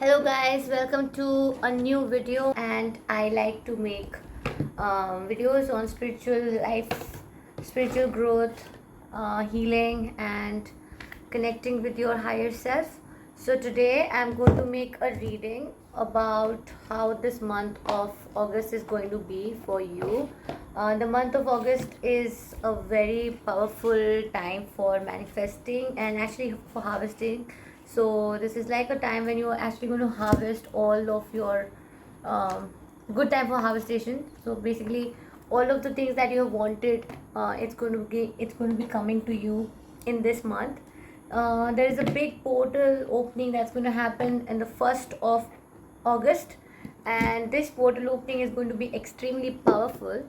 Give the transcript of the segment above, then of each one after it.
Hello guys, welcome to a new video. And I like to make videos on spiritual life, spiritual growth, healing and connecting with your higher self. So today I'm going to make a reading about how this month of August is going to be for you. The month of August is a very powerful time for manifesting and actually for harvesting. So this is like a time when you're actually going to harvest all of your um, good time for harvestation. So basically all of the things that you have wanted, it's going to be coming to you in this month. There is a big portal opening that's going to happen in the 1st of August, and this portal opening is going to be extremely powerful.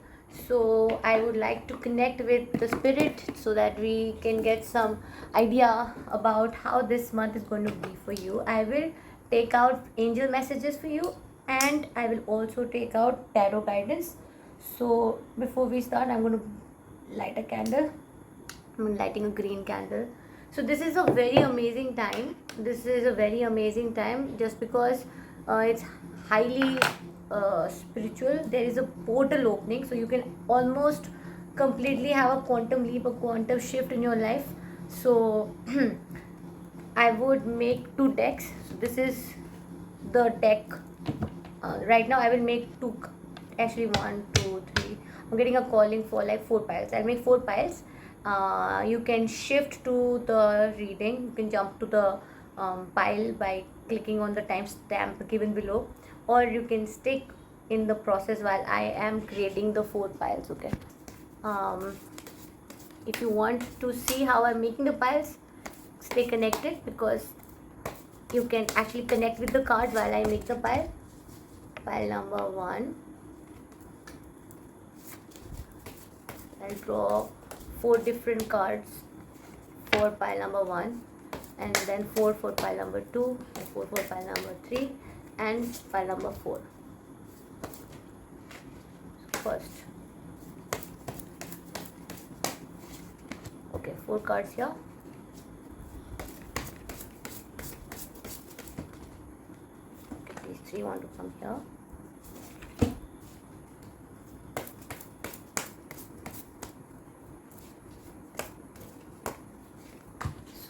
So I would like to connect with the spirit so that we can get some idea about how this month is going to be for you. I will take out angel messages for you, and I will also take out tarot guidance. So before we start, I'm going to light a candle. I'm lighting a green candle. So this is a very amazing time. This is a very amazing time just because it's highly spiritual. There is a portal opening, so you can almost completely have a quantum leap, a quantum shift in your life. So I would make two decks. So this is the deck. Right now I will make two, actually one, two, three. I'm getting a calling for like 4 piles. I'll make 4 piles. You can shift to the reading. You can jump to the pile by clicking on the timestamp given below, or you can stick in the process while I am creating the 4 piles. Okay. Um, if you want to see how I'm making the piles, stay connected because you can actually connect with the card while I make the pile. Pile number 1. I'll draw 4 different cards for pile number 1, and then 4 for pile number 2, and 4 for pile number 3, and pile number 4. First, okay, 4 cards here. Okay, these 3 want to come here.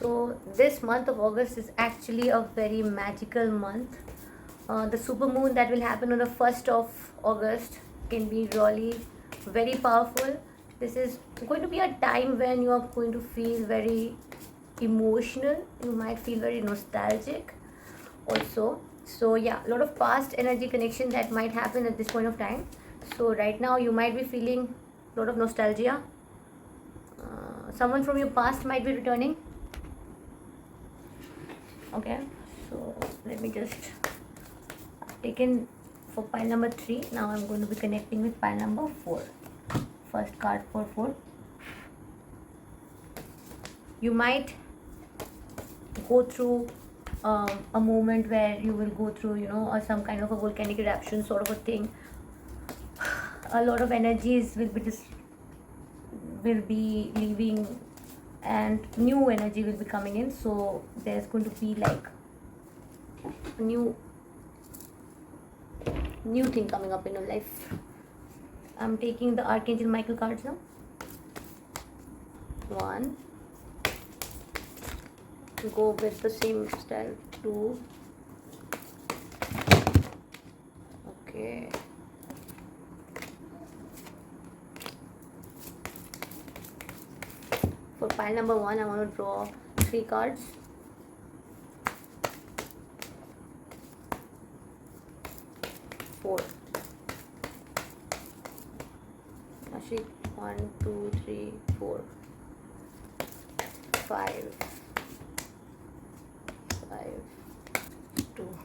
So this month of August is actually a very magical month. The supermoon that will happen on the 1st of August can be really very powerful. This is going to be a time when you are going to feel very emotional. You might feel very nostalgic also. So yeah, a lot of past energy connection that might happen at this point of time. So right now you might be feeling a lot of nostalgia. Someone from your past might be returning. Okay, so let me just take in for pile number 3. Now I'm going to be connecting with pile number 4. First card for 4. You might go through a moment where you will go through, some kind of a volcanic eruption sort of a thing. A lot of energies will be leaving, and new energy will be coming in. So there's going to be like a new thing coming up in your life. I'm taking the Archangel Michael cards now. 1. Go with the same style. 2. Okay. For pile number 1, I want to draw 3 cards. Four. Actually, 1, 2, 3, 4, 5, 2.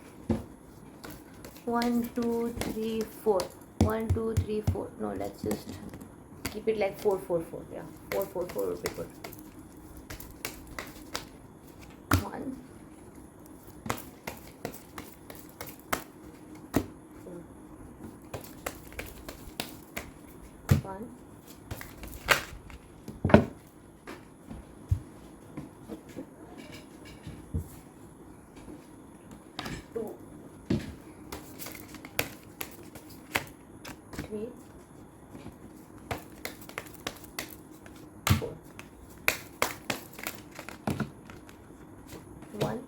1, 2, 3, 4. 1, 2, 3, 4. No, let's just keep it like 4, 4, 4. Yeah, 4, 4, 4 would be good. 1. 1. 2. 3, 4. 1,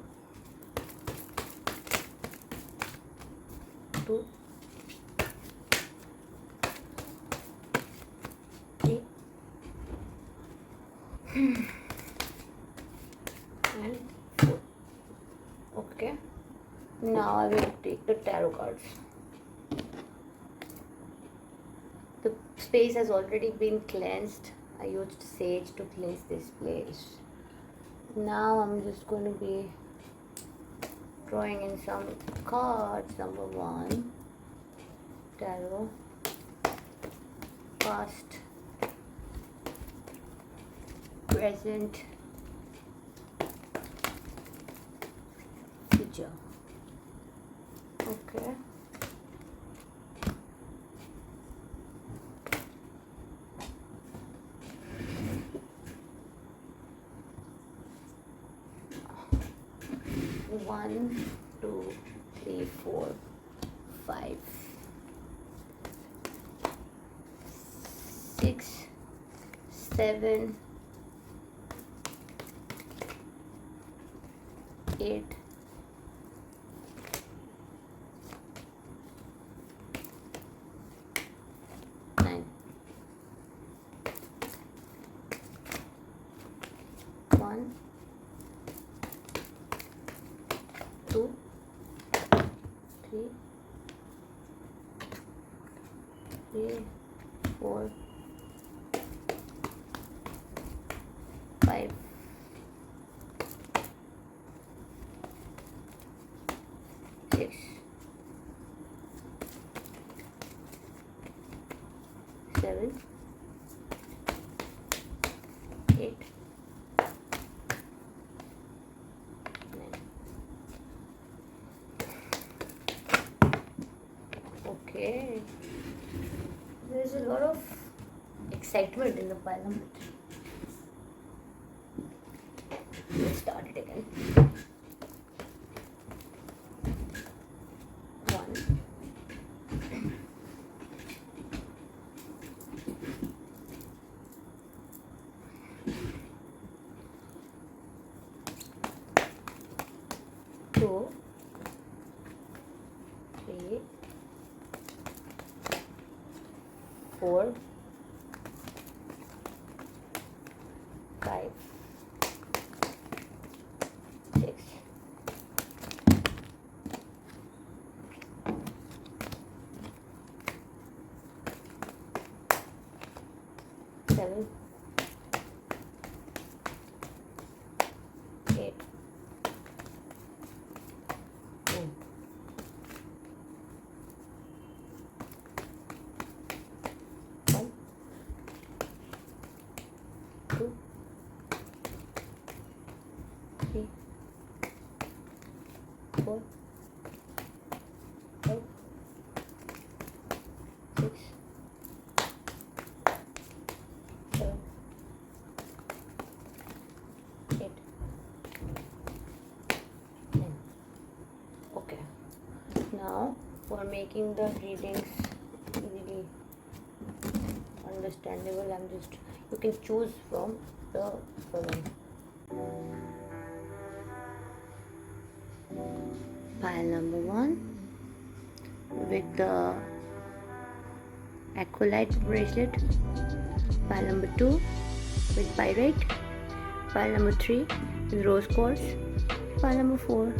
2, 3, and 4. Okay. Now I will take the tarot cards. The space has already been cleansed. I used sage to cleanse this place. Now I'm just going to be drawing in some cards. Number 1, tarot, past, present, future. Okay. One, 2, 3, 4, 5, 6, 7, 8, 9. 1, 2, 3, 4, 5, 6, 7, 8, 9. Okay. There's a lot of excitement in the pile number 3. Let's start it again. 1, 2, 3, 4, 5, 6, 7, 8, 9. 1, 2, 3, 4, 5, 6, 7, 8, 9. Okay. Now for making the readings easily understandable, you can choose from the following. Pile number 1 with the Aqua bracelet. Pile number 2 with Pyrite. Pile number 3 with rose quartz. Pile number 4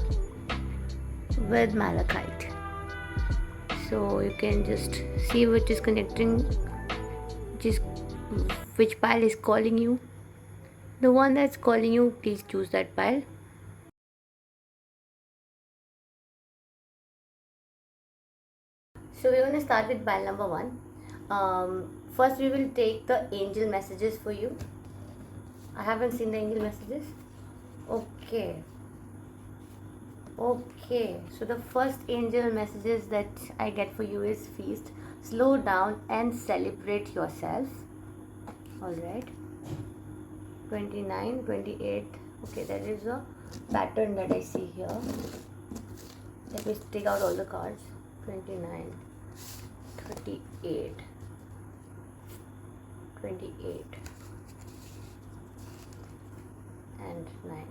with Malachite. So you can just see which is connecting, which pile is calling you. The one that's calling you, please choose that pile. So we're going to start with pile number 1. First we will take the angel messages for you. I haven't seen the angel messages. Okay, so the first angel messages that I get for you is feast, slow down and celebrate yourself. Alright, 29, 28. Okay, there is a pattern that I see here. Let me take out all the cards. 29, 38, 28 and 9.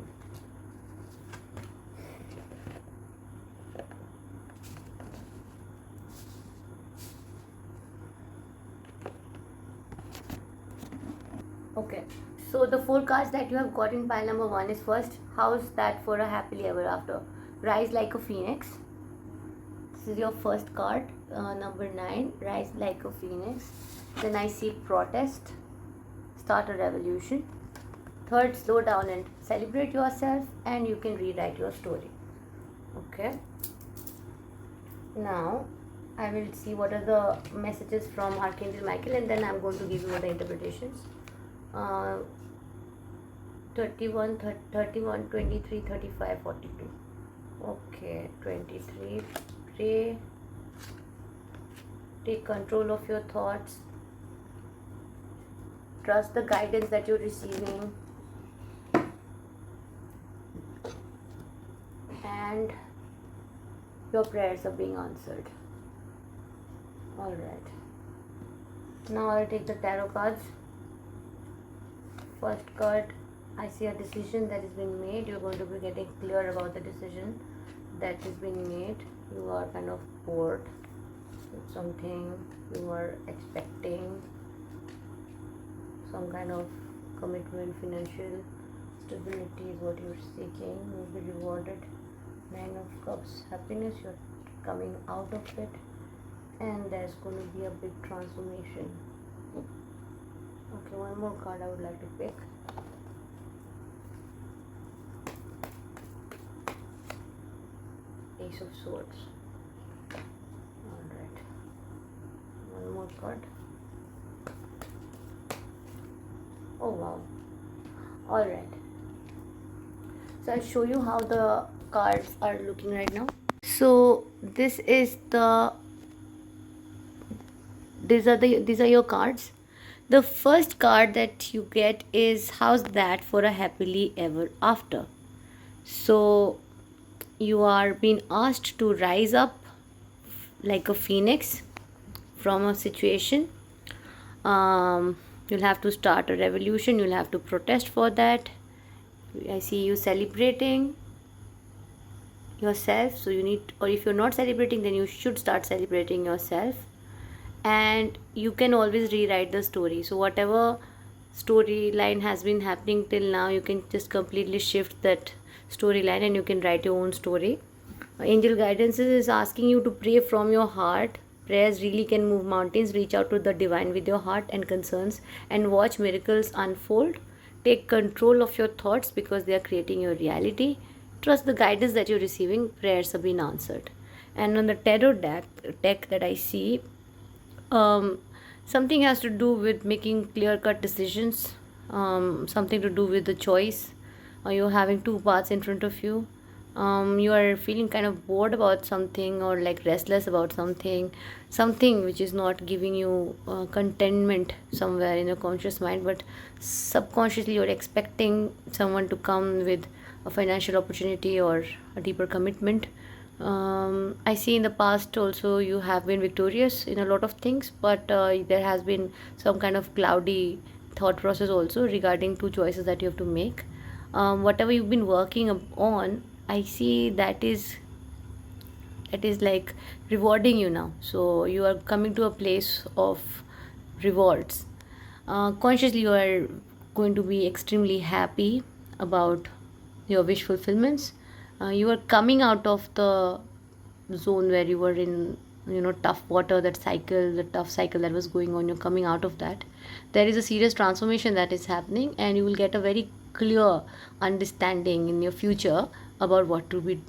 Okay, so the 4 cards that you have got in pile number 1 is first, how's that for a happily ever after? Rise like a phoenix. This is your first card. Number 9, rise like a phoenix. Then I see protest, start a revolution. Third, slow down and celebrate yourself, and you can rewrite your story. Okay, now I will see what are the messages from Archangel Michael, and then I'm going to give you the interpretations. 31, 23, 35, 42. Okay, 23. Pray. Take control of your thoughts. Trust the guidance that you're receiving. And your prayers are being answered. Alright. Now I'll take the tarot cards. First card, I see a decision that has been made. You're going to be getting clear about the decision that has been made. You are kind of bored with something. You are expecting some kind of commitment, financial stability is what you're seeking. You'll be rewarded. 9 of Cups, happiness, you're coming out of it, and there's going to be a big transformation. Okay, one more card I would like to pick. Ace of Swords. Alright. One more card. Oh wow. Alright. So I'll show you how the cards are looking right now. So this is these are your cards. The first card that you get is how's that for a happily ever after. So you are being asked to rise up like a phoenix from a situation. You'll have to start a revolution. You'll have to protest for that. I see you celebrating yourself. So you need, or if you're not celebrating, then you should start celebrating yourself. And you can always rewrite the story. So whatever storyline has been happening till now, you can just completely shift that storyline and you can write your own story. Angel guidance is asking you to pray from your heart. Prayers really can move mountains. Reach out to the divine with your heart and concerns and watch miracles unfold. Take control of your thoughts because they are creating your reality. Trust the guidance that you're receiving. Prayers have been answered. And on the tarot deck that I see, something has to do with making clear-cut decisions, something to do with the choice. You're having 2 paths in front of you. You are feeling kind of bored about something or like restless about something which is not giving you contentment somewhere in your conscious mind, but subconsciously you're expecting someone to come with a financial opportunity or a deeper commitment. I see in the past also you have been victorious in a lot of things, but there has been some kind of cloudy thought process also regarding 2 choices that you have to make. Whatever you've been working on, I see that is like rewarding you now. So you are coming to a place of rewards. Consciously you are going to be extremely happy about your wish fulfillments. You are coming out of the zone where you were in, tough water, the tough cycle that was going on. You're coming out of that. There is a serious transformation that is happening, and you will get a very clear understanding in your future about what to be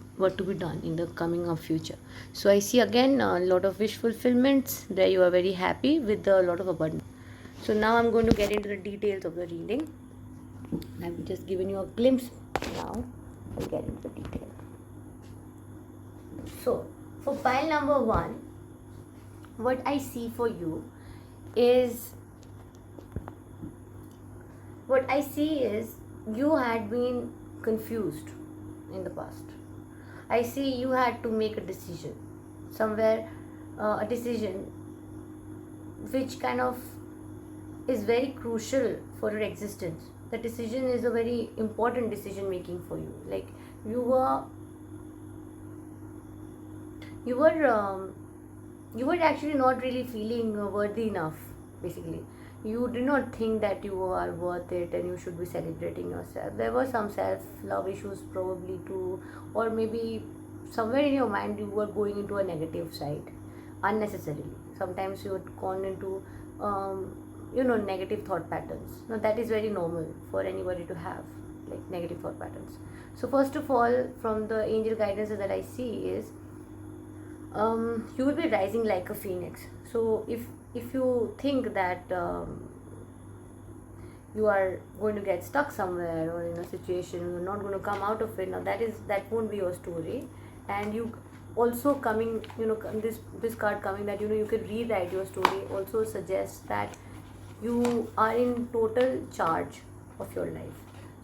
done in the coming of future. So I see again a lot of wish fulfillments. There you are very happy with a lot of abundance. So now I'm going to get into the details of the reading. I've just given you a glimpse. Now I'll get into the detail. So for pile number 1, what I see for you is, you had been confused in the past. I see you had to make a decision somewhere, a decision which kind of is very crucial for your existence. The decision is a very important decision making for you. Like you were you were you were actually not really feeling worthy enough. Basically, you did not think that you are worth it and you should be celebrating yourself. There were some self love issues probably too, or maybe somewhere in your mind you were going into a negative side unnecessarily. Sometimes you had gone into negative thought patterns. Now that is very normal for anybody to have, like negative thought patterns. So first of all, from the angel guidances that I see is, you will be rising like a phoenix. So if you think that you are going to get stuck somewhere or in a situation you're not going to come out of it, now that won't be your story. And you also coming, this card coming that you can rewrite your story also suggests that you are in total charge of your life.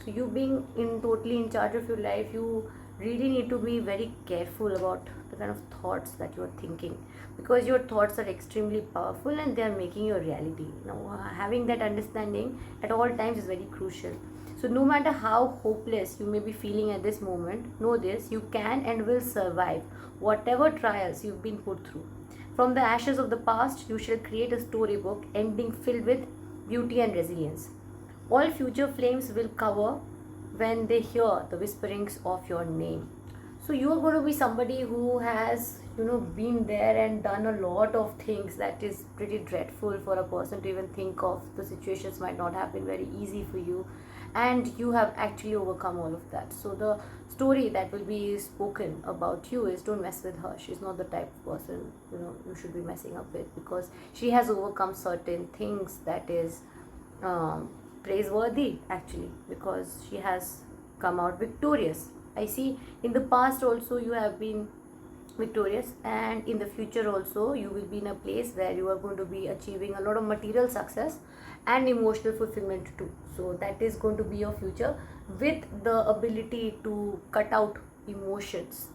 So you being in totally in charge of your life, you really need to be very careful about the kind of thoughts that you are thinking, because your thoughts are extremely powerful and they are making your reality. Now having that understanding at all times is very crucial. So no matter how hopeless you may be feeling at this moment, know this: you can and will survive whatever trials you've been put through. From the ashes of the past, you shall create a storybook ending filled with beauty and resilience. All future flames will cover when they hear the whisperings of your name. So you are going to be somebody who has been there and done a lot of things that is pretty dreadful for a person to even think of. The situations might not have been very easy for you, and you have actually overcome all of that. So the story that will be spoken about you is, don't mess with her. She's not the type of person you should be messing up with, because she has overcome certain things that is praiseworthy actually, because she has come out victorious. I see in the past also you have been victorious, and in the future also you will be in a place where you are going to be achieving a lot of material success and emotional fulfillment too. So that is going to be your future, with the ability to cut out emotions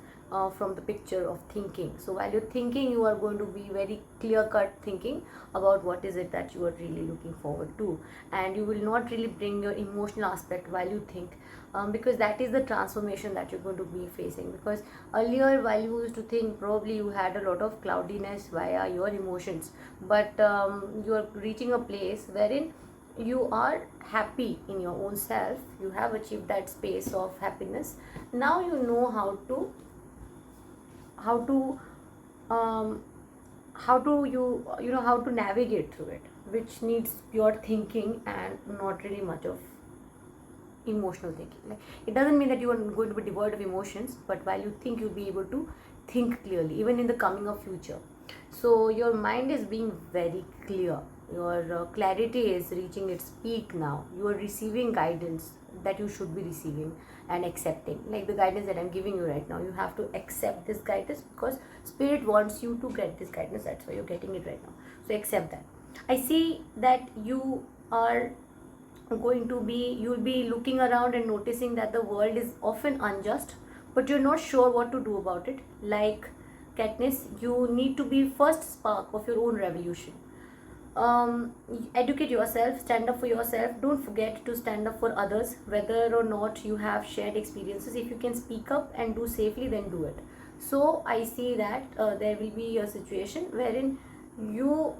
from the picture of thinking. So while you're thinking, you are going to be very clear cut thinking about what is it that you are really looking forward to, and you will not really bring your emotional aspect while you think, because that is the transformation that you're going to be facing. Because earlier, while you used to think, probably you had a lot of cloudiness via your emotions, but you are reaching a place wherein you are happy in your own self. You have achieved that space of happiness. Now you know how to um, how to navigate through it, which needs pure thinking and not really much of emotional thinking. Like, it doesn't mean that you are going to be devoid of emotions, but while you think, you'll be able to think clearly even in the coming of future. So your mind is being very clear. Your clarity is reaching its peak now. You are receiving guidance that you should be receiving and accepting, like the guidance that I'm giving you right now. You have to accept this guidance because spirit wants you to get this guidance. That's why you're getting it right now. So accept that. I see that you'll be looking around and noticing that the world is often unjust, but you're not sure what to do about it. Like Katniss, you need to be first spark of your own revolution. Educate yourself, stand up for yourself. Don't forget to stand up for others, whether or not you have shared experiences. If you can speak up and do safely, then do it. So I see that there will be a situation wherein you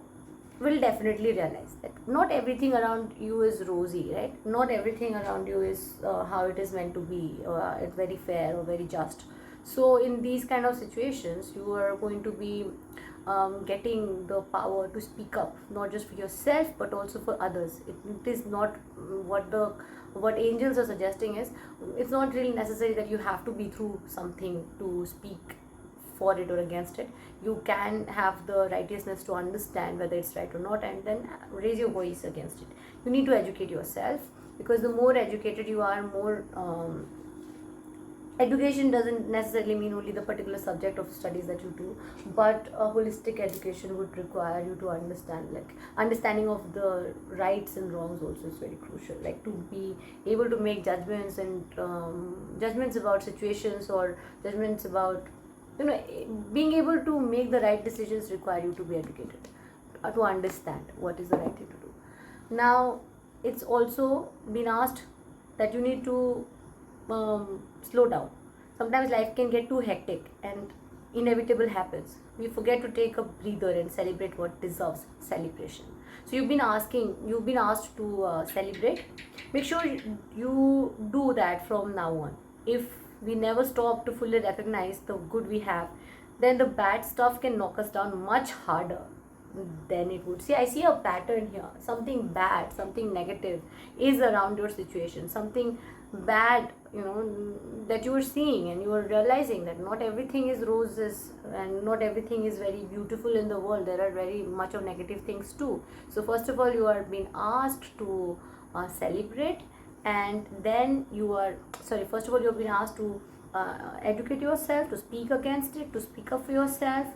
will definitely realize that not everything around you is rosy, right? Not everything around you is how it is meant to be. It's very fair or very just. So in these kind of situations, you are going to be getting the power to speak up, not just for yourself but also for others. It is not what angels are suggesting is, it's not really necessary that you have to be through something to speak for it or against it. You can have the righteousness to understand whether it's right or not, and then raise your voice against it. You need to educate yourself, because the more educated you are, more education doesn't necessarily mean only the particular subject of studies that you do, but a holistic education would require you to understand, like understanding of the rights and wrongs also is very crucial, like to be able to make judgments and judgments about situations, or judgments about being able to make the right decisions require you to be educated. to understand what is the right thing to do. Now it's also been asked that you need to slow down. Sometimes life can get too hectic and inevitable happens. We forget to take a breather and celebrate what deserves celebration. So you've been asked to celebrate. Make sure you do that from now on. If we never stop to fully recognize the good we have, then the bad stuff can knock us down much harder than it would. See, I see a pattern here. Something bad, something negative is around your situation. Something bad, that you are seeing, and you are realizing that not everything is roses and not everything is very beautiful in the world. There are very much of negative things too. So first of all, you are being asked to celebrate, and then first of all, you have been asked to educate yourself, to speak against it, to speak up for yourself,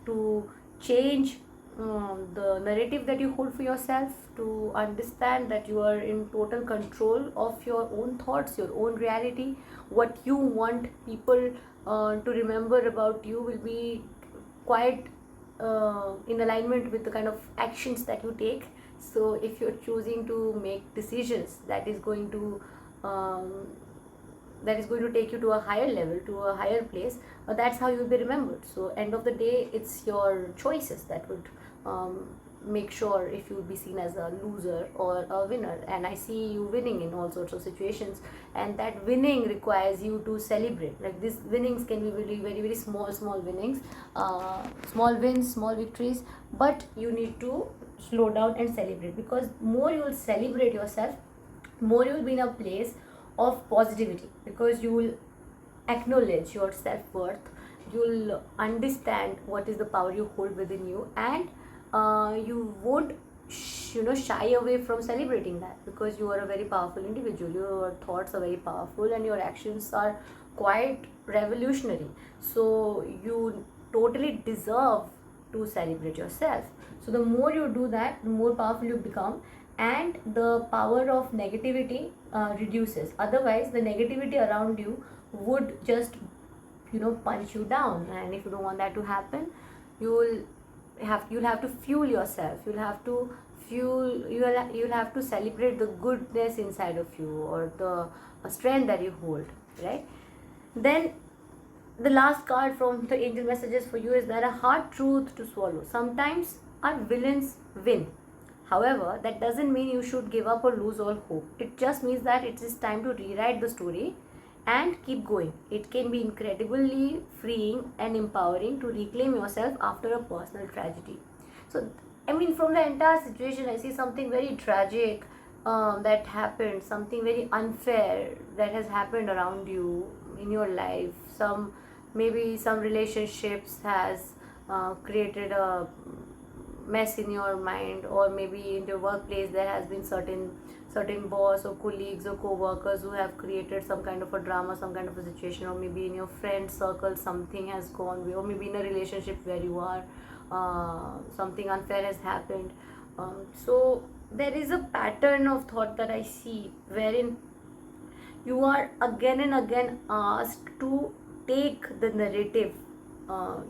to change the narrative that you hold for yourself, to understand that you are in total control of your own thoughts, your own reality. What you want people to remember about you will be quite in alignment with the kind of actions that you take. So if you're choosing to make decisions that is going to take you to a higher level, to a higher place, that's how you'll be remembered. So end of the day, it's your choices that would make sure if you will be seen as a loser or a winner. And I see you winning in all sorts of situations, and that winning requires you to celebrate. Like, these winnings can be really very, very small winnings, small wins, small victories, but you need to slow down and celebrate, because more you will celebrate yourself, more you will be in a place of positivity, because you will acknowledge your self-worth, you'll understand what is the power you hold within you, and you won't shy away from celebrating that, because you are a very powerful individual. Your thoughts are very powerful and your actions are quite revolutionary. So you totally deserve to celebrate yourself. So the more you do that, the more powerful you become, and the power of negativity reduces. Otherwise, the negativity around you would just punch you down, and if you don't want that to happen, you'll have to fuel yourself. You'll have to celebrate the goodness inside of you, or the strength that you hold, right? Then the last card from the angel messages for you is that a hard truth to swallow. Sometimes our villains win. However, that doesn't mean you should give up or lose all hope. It just means that it is time to rewrite the story and keep going. It can be incredibly freeing and empowering to reclaim yourself after a personal tragedy. So, from the entire situation, I see something very tragic that happened, something very unfair that has happened around you in your life. Maybe some relationships has created a mess in your mind, or maybe in your workplace there has been certain boss or colleagues or co-workers who have created some kind of a drama, some kind of a situation, or maybe in your friend circle something has gone way, or maybe in a relationship where you are something unfair has happened. So there is a pattern of thought that I see, wherein you are again and again asked to take the narrative.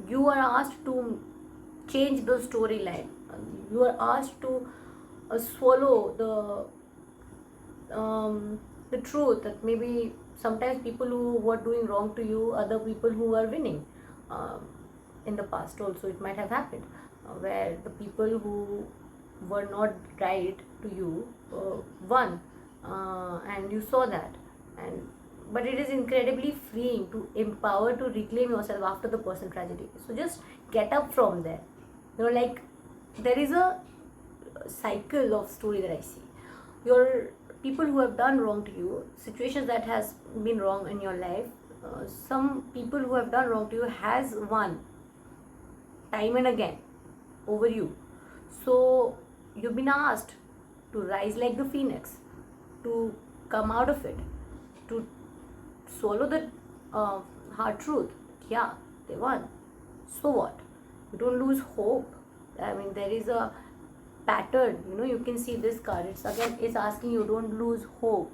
You are asked to change the storyline. You are asked to swallow the truth that maybe sometimes people who were doing wrong to you are the people who are winning. In the past also it might have happened, where the people who were not right to you won, and you saw that. But it is incredibly freeing to empower to reclaim yourself after the personal tragedy. So just get up from there. Like, there is a cycle of story that I see. Your people who have done wrong to you, situations that has been wrong in your life, some people who have done wrong to you has won time and again over you. So you've been asked to rise like the phoenix, to come out of it, to swallow the hard truth. Yeah, they won. So what? You don't lose hope. There is a pattern. You can see this card. It's asking you, don't lose hope.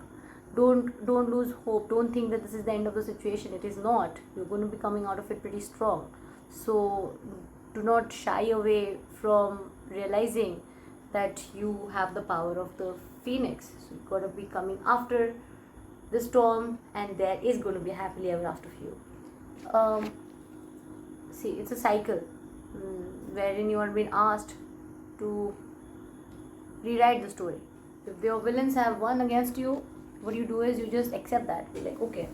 Don't lose hope. Don't think that this is the end of the situation. It is not. You're going to be coming out of it pretty strong. So do not shy away from realizing that you have the power of the phoenix. So you got to be coming after the storm, and there is going to be a happily ever after for you. See, it's a cycle wherein you are being asked to rewrite the story. If your villains have won against you, what you do is you just accept that. Be like, okay,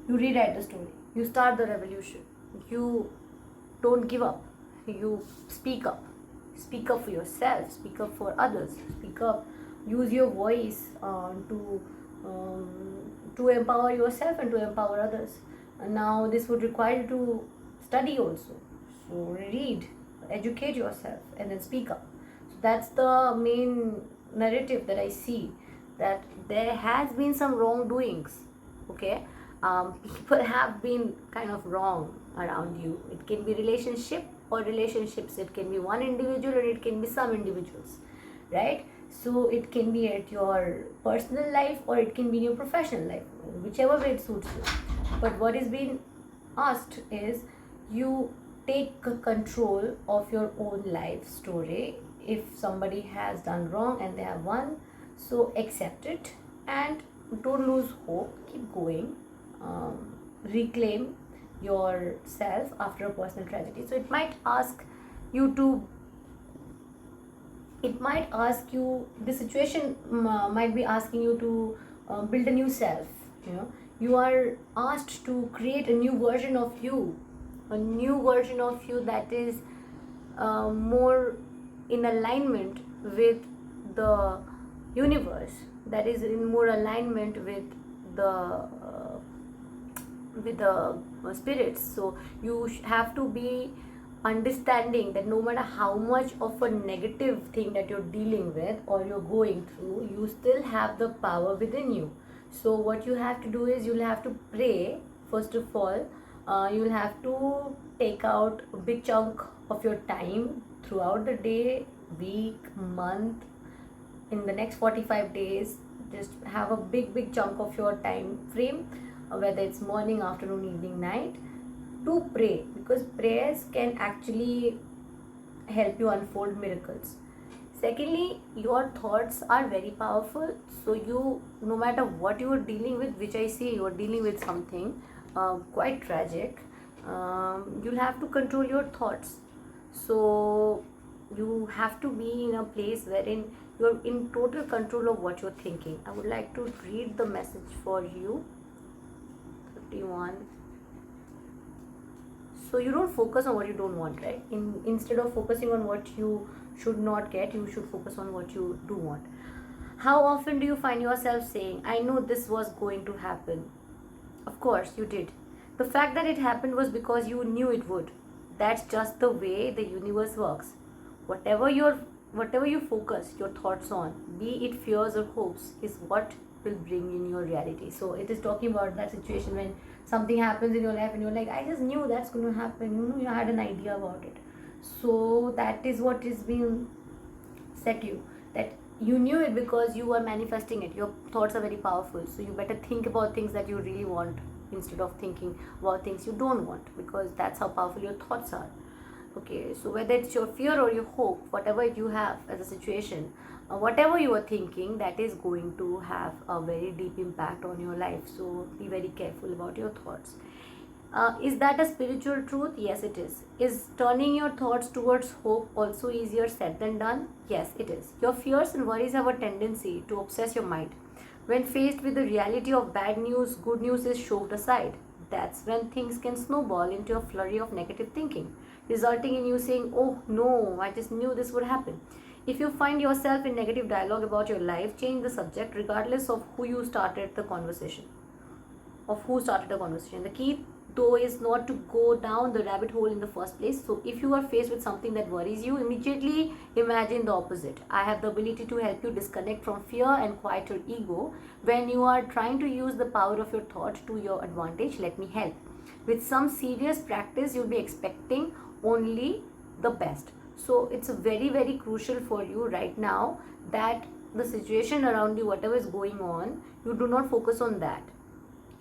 you rewrite the story, you start the revolution, you don't give up, you speak up for yourself, speak up for others, speak up, use your voice to empower yourself and to empower others. And now this would require you to study also, so read, educate yourself, and then speak up. So that's the main narrative that I see, that there has been some wrongdoings. Okay, people have been kind of wrong around you. It can be relationship or relationships, it can be one individual or it can be some individuals, right? So it can be at your personal life or it can be in your professional life, whichever way it suits you. But what is being asked is you take control of your own life story. If somebody has done wrong and they have won, so accept it and don't lose hope, keep going, reclaim yourself after a personal tragedy. So it might ask you, the situation might be asking you to build a new self. You are asked to create a new version of you, that is more in alignment with the universe, that is in more alignment with the spirits. So you have to be understanding that no matter how much of a negative thing that you're dealing with or you're going through, you still have the power within you. So what you have to do is you'll have to pray first of all. You'll have to take out a big chunk of your time throughout the day, week, month, in the next 45 days. Just have a big chunk of your time frame, whether it's morning, afternoon, evening, night, to pray, because prayers can actually help you unfold miracles. Secondly, your thoughts are very powerful. So you, no matter what you are dealing with, which I see you are dealing with something quite tragic, you'll have to control your thoughts. So you have to be in a place wherein you're in total control of what you're thinking. I would like to read the message for you. 51. So you don't focus on what you don't want, right? Instead of focusing on what you should not get, you should focus on what you do want. How often do you find yourself saying, I know this was going to happen? Of course you did. The fact that it happened was because you knew it would. That's just the way the universe works. Whatever you focus your thoughts on, be it fears or hopes, is what will bring in your reality. So it is talking about that situation when something happens in your life and you're like, I just knew that's going to happen. You had an idea about it. So that is what is being said to you, that you knew it because you are manifesting it. Your thoughts are very powerful, so you better think about things that you really want instead of thinking about things you don't want, because that's how powerful your thoughts are. Okay, so whether it's your fear or your hope, whatever you have as a situation, whatever you are thinking, that is going to have a very deep impact on your life. So be very careful about your thoughts. Is that a spiritual truth? Yes, it is. Is turning your thoughts towards hope also easier said than done? Yes, it is. Your fears and worries have a tendency to obsess your mind. When faced with the reality of bad news, good news is shoved aside. That's when things can snowball into a flurry of negative thinking, resulting in you saying, oh no, I just knew this would happen. If you find yourself in negative dialogue about your life, change the subject regardless of who started the conversation. The key though is not to go down the rabbit hole in the first place. So if you are faced with something that worries you, immediately imagine the opposite. I have the ability to help you disconnect from fear and quiet your ego. When you are trying to use the power of your thought to your advantage, let me help. With some serious practice, you'll be expecting only the best. So it's very crucial for you right now that the situation around you, whatever is going on, you do not focus on that.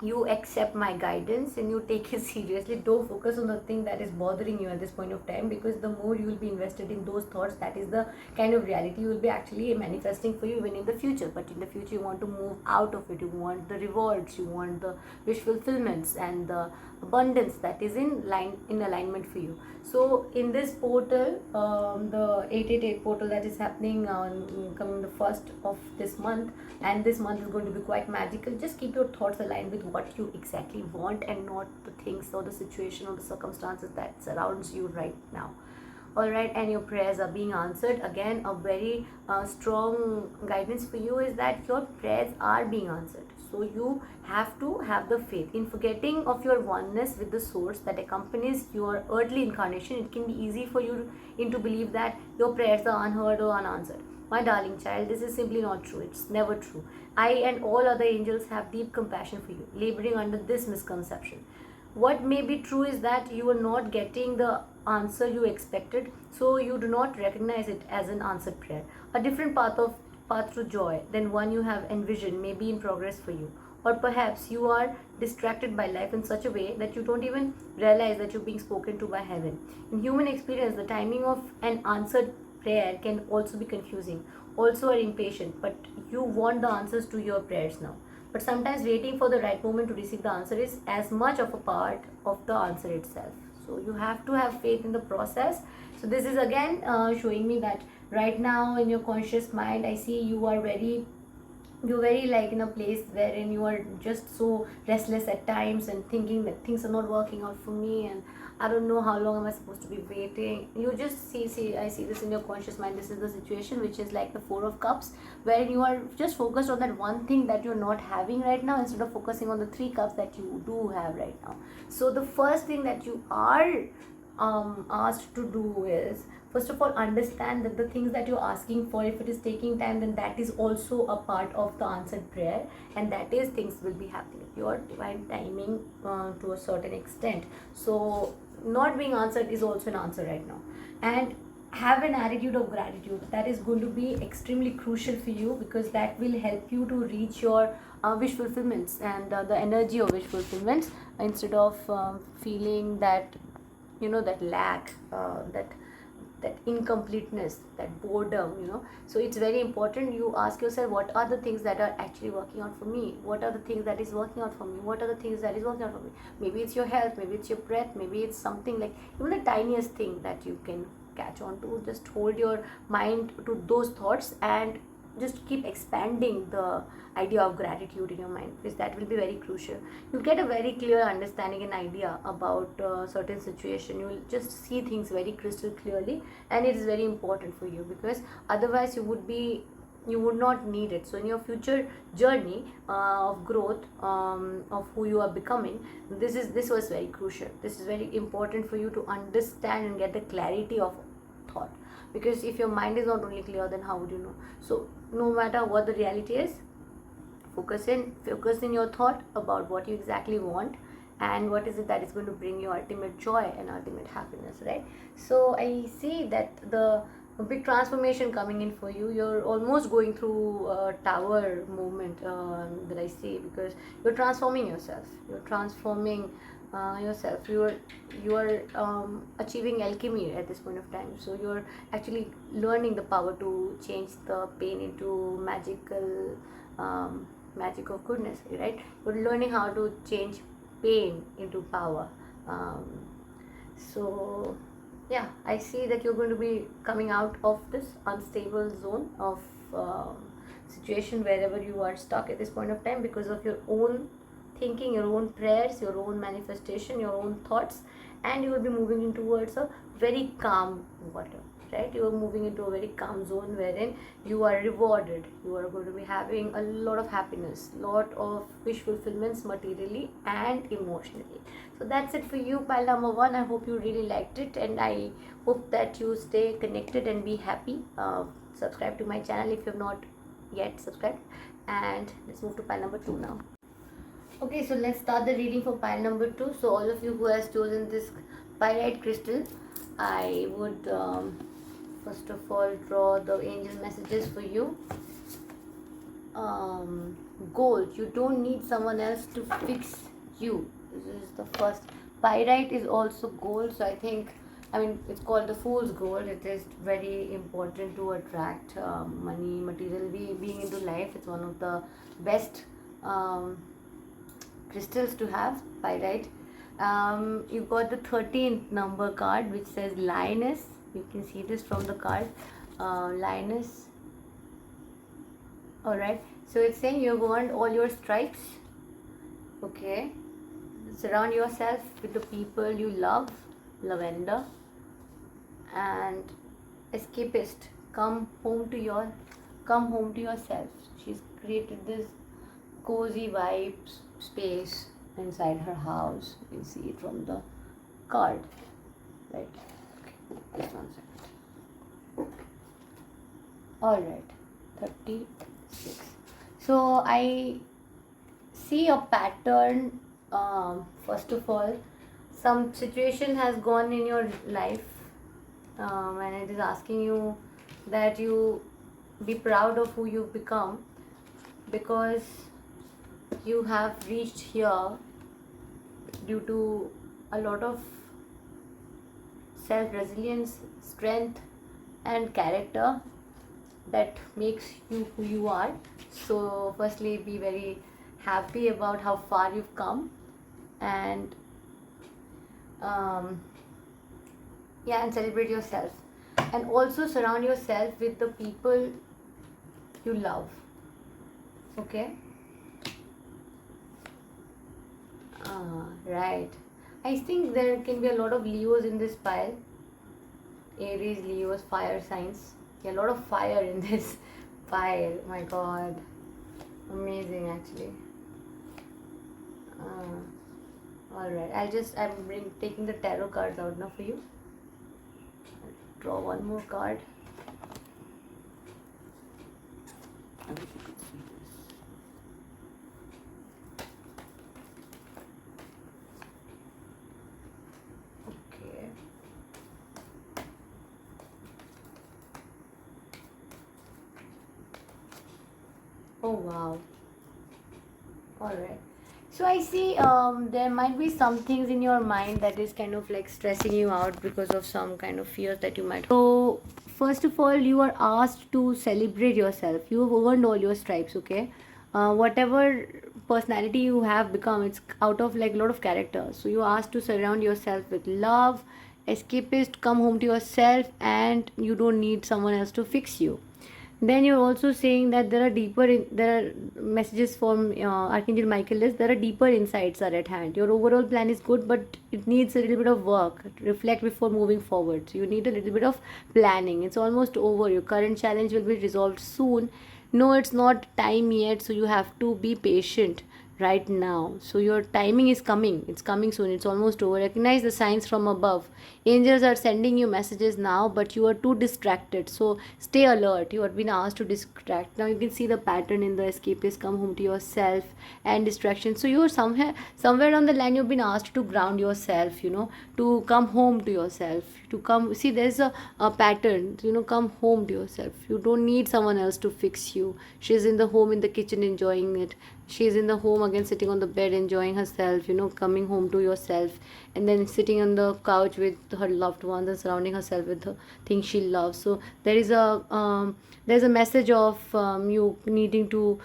you accept my guidance and you take it seriously. Don't focus on the thing that is bothering you at this point of time, because the more you will be invested in those thoughts, that is the kind of reality you will be actually manifesting for you even in the future. But in the future you want to move out of it, you want the rewards, you want the wish fulfillments and the abundance that is in alignment for you. So in this portal, the 888 portal that is happening on coming the 1st of this month, and this month is going to be quite magical. Just keep your thoughts aligned with what you exactly want and not the things or the situation or the circumstances that surrounds you right now. All right, and your prayers are being answered. Again, a very strong guidance for you is that your prayers are being answered. So you have to have the faith in forgetting of your oneness with the source that accompanies your earthly incarnation. It can be easy for you to believe that your prayers are unheard or unanswered. My darling child, this is simply not true. It's never true. I and all other angels have deep compassion for you, laboring under this misconception. What may be true is that you are not getting the answer you expected, so you do not recognize it as an answered prayer. A different path to joy than one you have envisioned may be in progress for you. Or perhaps you are distracted by life in such a way that you don't even realize that you're being spoken to by heaven. In human experience, the timing of an answered prayer can also be confusing. Also are impatient, but you want the answers to your prayers now. But sometimes waiting for the right moment to receive the answer is as much of a part of the answer itself. So you have to have faith in the process. So this is again showing me that right now in your conscious mind, I see you're very like in a place wherein you are just so restless at times and thinking that things are not working out for me, and I don't know how long am I supposed to be waiting. You just see I see this in your conscious mind. This is the situation, which is like the 4 of Cups, wherein you are just focused on that one thing that you're not having right now, instead of focusing on the 3 cups that you do have right now. So the first thing that you are asked to do is, first of all, understand that the things that you're asking for, if it is taking time, then that is also a part of the answered prayer, and that is things will be happening at your divine timing to a certain extent. So not being answered is also an answer right now. And have an attitude of gratitude. That is going to be extremely crucial for you, because that will help you to reach your wish fulfillments and the energy of wish fulfillments, instead of feeling that that lack, that incompleteness, that boredom. So it's very important you ask yourself, what are the things that are actually working out for me? What are the things that is working out for me? What are the things that is working out for me? Maybe it's your health, maybe it's your breath, maybe it's something like even the tiniest thing that you can catch on to. Just hold your mind to those thoughts and just keep expanding the idea of gratitude in your mind, because that will be very crucial. You'll get a very clear understanding and idea about certain situation. You'll just see things very crystal clearly, and it is very important for you, because otherwise you would not need it. So in your future journey of growth, of who you are becoming, this was very crucial. This is very important for you to understand and get the clarity of thought, because if your mind is not only clear, then how would you know? So no matter what the reality is, focus in your thought about what you exactly want, and what is it that is going to bring you ultimate joy and ultimate happiness, right? So I see that the big transformation coming in for you. You're almost going through a tower movement that I see, because you're transforming yourself. You're transforming yourself. You are achieving alchemy at this point of time. So you're actually learning the power to change the pain into magic of goodness, right? You're learning how to change pain into power. So yeah, I see that you're going to be coming out of this unstable zone of situation wherever you are stuck at this point of time, because of your own thinking, your own prayers, your own manifestation, your own thoughts, and you will be moving in towards a very calm water, right? You are moving into a very calm zone wherein you are rewarded. You are going to be having a lot of happiness, lot of wish fulfillments, materially and emotionally. So that's it for you, pile number 1. I hope you really liked it, and I hope that you stay connected and be happy. Subscribe to my channel if you have not yet subscribed, and let's move to pile number 2 now. Okay, so let's start the reading for pile number 2. So all of you who has chosen this pyrite crystal, I would first of all draw the angel messages for you. goals. You don't need someone else to fix you. This is the first. Pyrite is also gold, so I mean, it's called the fool's gold. It is very important to attract money, material, being into life. It's one of the best crystals to have, pyrite. You got the 13th number card, which says lioness. You can see this from the card, lioness. All right, so it's saying you want all your stripes. Okay, surround yourself with the people you love. Lavender. And escapist, come home to yourself. She's created this cozy vibes space inside her house. You can see it from the card, right? Okay, just 1 second. All right, 36. So I see a pattern. First of all, some situation has gone in your life, and it is asking you that you be proud of who you've become, because you have reached here due to a lot of self-resilience, strength and character that makes you who you are. So firstly, be very happy about how far you've come, and yeah, and celebrate yourself, and also surround yourself with the people you love. Okay. Right, I think there can be a lot of Leos in this pile. Aries, Leos, fire signs. Yeah, a lot of fire in this pile. My god, amazing actually. All right, I'm taking the tarot cards out now for you. I'll draw one more card. I wish you could see this. Okay. Oh wow. All right. So I see there might be some things in your mind that is kind of like stressing you out because of some kind of fears that you might. So first of all, you are asked to celebrate yourself. You have earned all your stripes. Okay, whatever personality you have become, it's out of like a lot of character. So you are asked to surround yourself with love, escapist, come home to yourself, and you don't need someone else to fix you. Then you're also saying that there are messages from Archangel Michael is there are deeper insights are at hand. Your overall plan is good, but it needs a little bit of work. Reflect before moving forward. So you need a little bit of planning. It's almost over. Your current challenge will be resolved soon. No, it's not time yet, so you have to be patient right now. So your timing is coming. It's coming soon. It's almost over. Recognize the signs from above. Angels are sending you messages now, but you are too distracted. So stay alert. You have been asked to distract. Now you can see the pattern in the escapist, come home to yourself, and distraction. So you're somewhere on the line you've been asked to ground yourself, to come home to yourself, to come see there's a pattern, come home to yourself. You don't need someone else to fix you. She's in the home, in the kitchen, enjoying it. She's in the home again, sitting on the bed, enjoying herself, coming home to yourself, and then sitting on the couch with her loved ones and surrounding herself with the things she loves. So there's a message of you needing to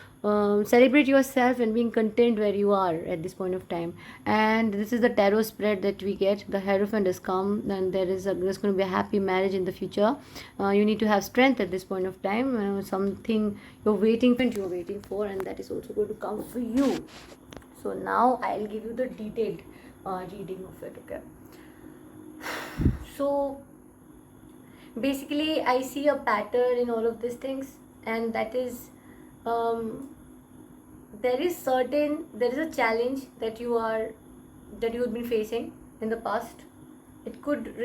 celebrate yourself and being content where you are at this point of time. And this is the tarot spread that we get. The Hierophant has come, and there's going to be a happy marriage in the future. You need to have strength at this point of time. Something you're waiting for, and that is also going to come for you. So now I'll give you the detailed reading of it. Okay. So basically I see a pattern in all of these things, and that is there is a challenge that you've been facing in the past. It could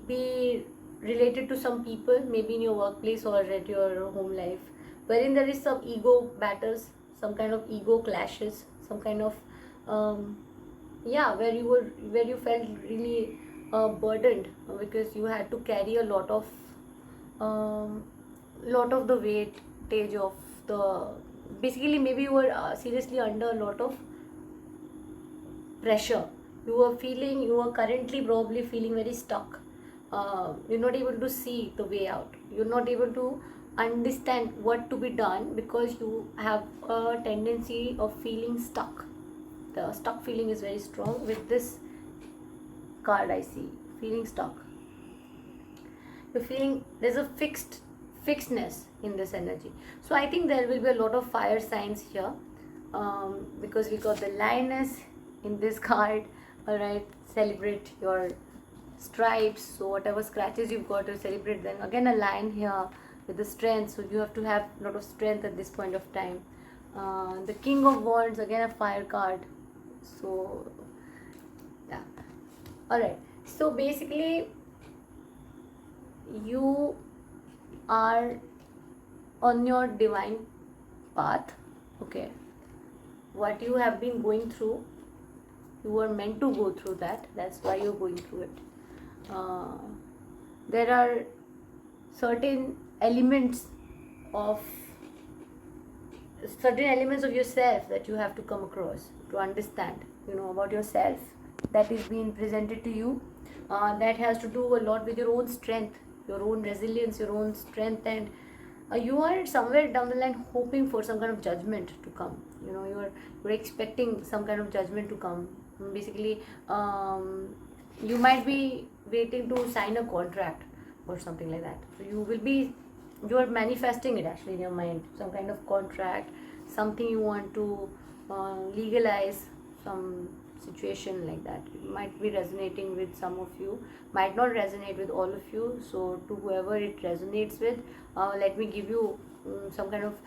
be related to some people, maybe in your workplace or at your home life, wherein there is some ego battles, some kind of ego clashes, some kind of where you felt really burdened because you had to carry a lot of the weightage of basically maybe you were seriously under a lot of pressure. You are currently probably feeling very stuck. You're not able to see the way out. You're not able to understand what to be done because you have a tendency of feeling stuck. The stuck feeling is very strong with this card. I see feeling stuck. You're feeling there's a fixedness in this energy. So I think there will be a lot of fire signs here, because we got the lioness in this card. All right, celebrate your stripes. So whatever scratches you've got, to celebrate them. Again, a lion here with the strength. So you have to have a lot of strength at this point of time. The King of Wands, again a fire card. So yeah, all right. So basically, you are on your divine path. Okay, what you have been going through, you were meant to go through that. That's why you're going through it. There are certain elements of yourself that you have to come across to understand, about yourself, that is being presented to you, that has to do a lot with your own strength, your own resilience, your own strength. And you are somewhere down the line hoping for some kind of judgment to come. You're expecting some kind of judgment to come. Basically, you might be waiting to sign a contract or something like that. So you are manifesting it actually in your mind, some kind of contract, something you want to legalize, some situation like that. It might be resonating with some of you, might not resonate with all of you. So to whoever it resonates with, let me give you some kind of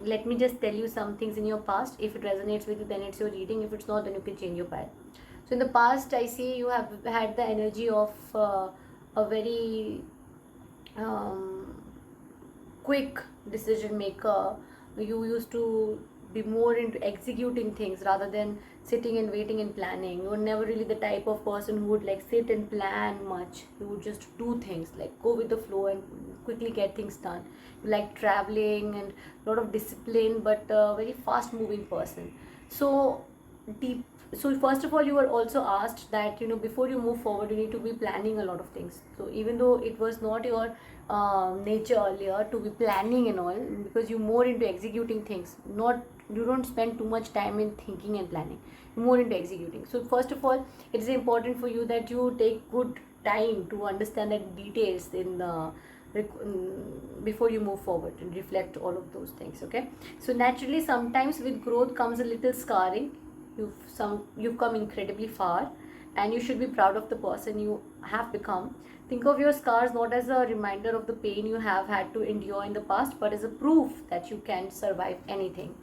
let me just tell you some things in your past. If it resonates with you, then it's your reading. If it's not, then you can change your pile. So in the past, I see you have had the energy of a very quick decision maker. You used to be more into executing things rather than sitting and waiting and planning. You were never really the type of person who would like sit and plan much. You would just do things, like go with the flow and quickly get things done. You like traveling and a lot of discipline, but a very fast moving person. So first of all, you were also asked that before you move forward, you need to be planning a lot of things. So even though it was not your nature earlier to be planning and all, because you're more into executing things, you don't spend too much time in thinking and planning, you're more into executing. So first of all, it is important for you that you take good time to understand the details before you move forward and reflect all of those things. Okay, so naturally sometimes with growth comes a little scarring. You've come incredibly far, and you should be proud of the person you have become. Think of your scars not as a reminder of the pain you have had to endure in the past, but as a proof that you can survive anything.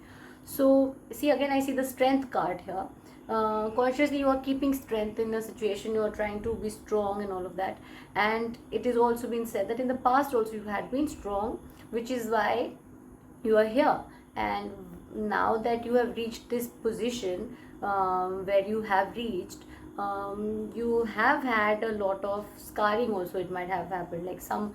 So see, again I see the strength card here. Consciously you are keeping strength in a situation. You are trying to be strong and all of that. And it is also been said that in the past also you had been strong, which is why you are here. And now that you have reached this position where you have reached, you have had a lot of scarring also. It might have happened, like some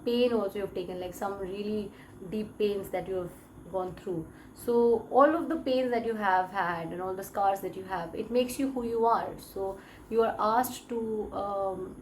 pain also you have taken, like some really deep pains that you have gone through. So all of the pains that you have had and all the scars that you have, it makes you who you are. So you are asked to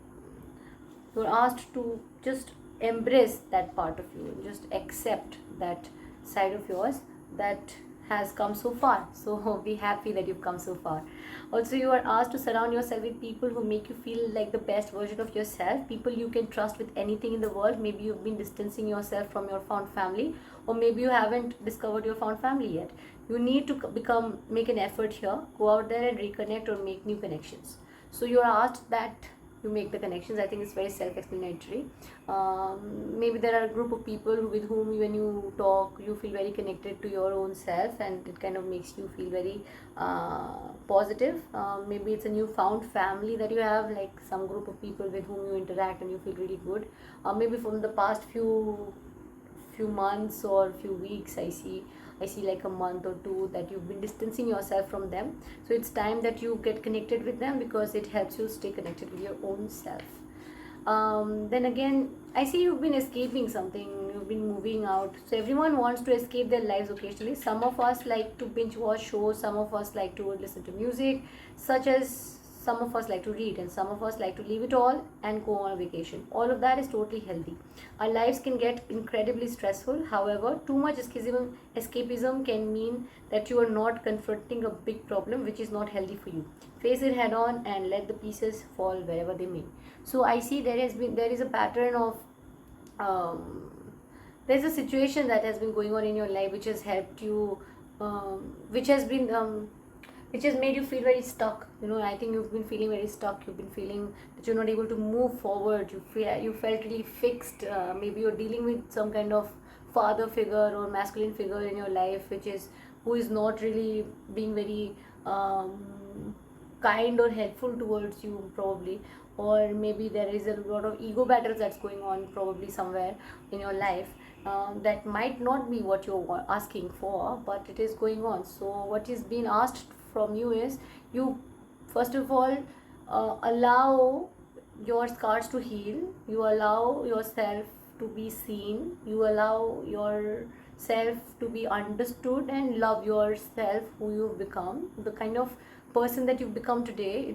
just embrace that part of you and just accept that side of yours that has come so far. So be happy that you've come so far. Also, you are asked to surround yourself with people who make you feel like the best version of yourself, people you can trust with anything in the world. Maybe you've been distancing yourself from your found family, or maybe you haven't discovered your found family yet. You need to make an effort here, go out there and reconnect or make new connections. So you are asked that you make the connections. I think it's very self-explanatory. Maybe there are a group of people with whom when you talk, you feel very connected to your own self, and it kind of makes you feel very positive. Maybe it's a new found family that you have, like some group of people with whom you interact and you feel really good. Maybe from the past few months or few weeks, I see like a month or two that you've been distancing yourself from them. So it's time that you get connected with them, because it helps you stay connected with your own self. Then again, I see you've been escaping something, you've been moving out. So everyone wants to escape their lives occasionally. Some of us like to binge watch shows, some of us like to listen to music, such as some of us like to read, and some of us like to leave it all and go on a vacation. All of that is totally healthy. Our lives can get incredibly stressful. However, too much escapism can mean that you are not confronting a big problem, which is not healthy for you. Face it head on and let the pieces fall wherever they may. So I see there is a pattern of there's a situation that has been going on in your life which has helped you, which has made you feel very stuck. I think you've been feeling very stuck. You've been feeling that you're not able to move forward. You felt really fixed. Maybe you're dealing with some kind of father figure or masculine figure in your life, who is not really being very kind or helpful towards you, probably. Or maybe there is a lot of ego battles that's going on probably somewhere in your life. That might not be what you're asking for, but it is going on. So what is being asked from you is, you first of all allow your scars to heal. You allow yourself to be seen. You allow yourself to be understood, and love yourself, who you've become, the kind of person that you've become today.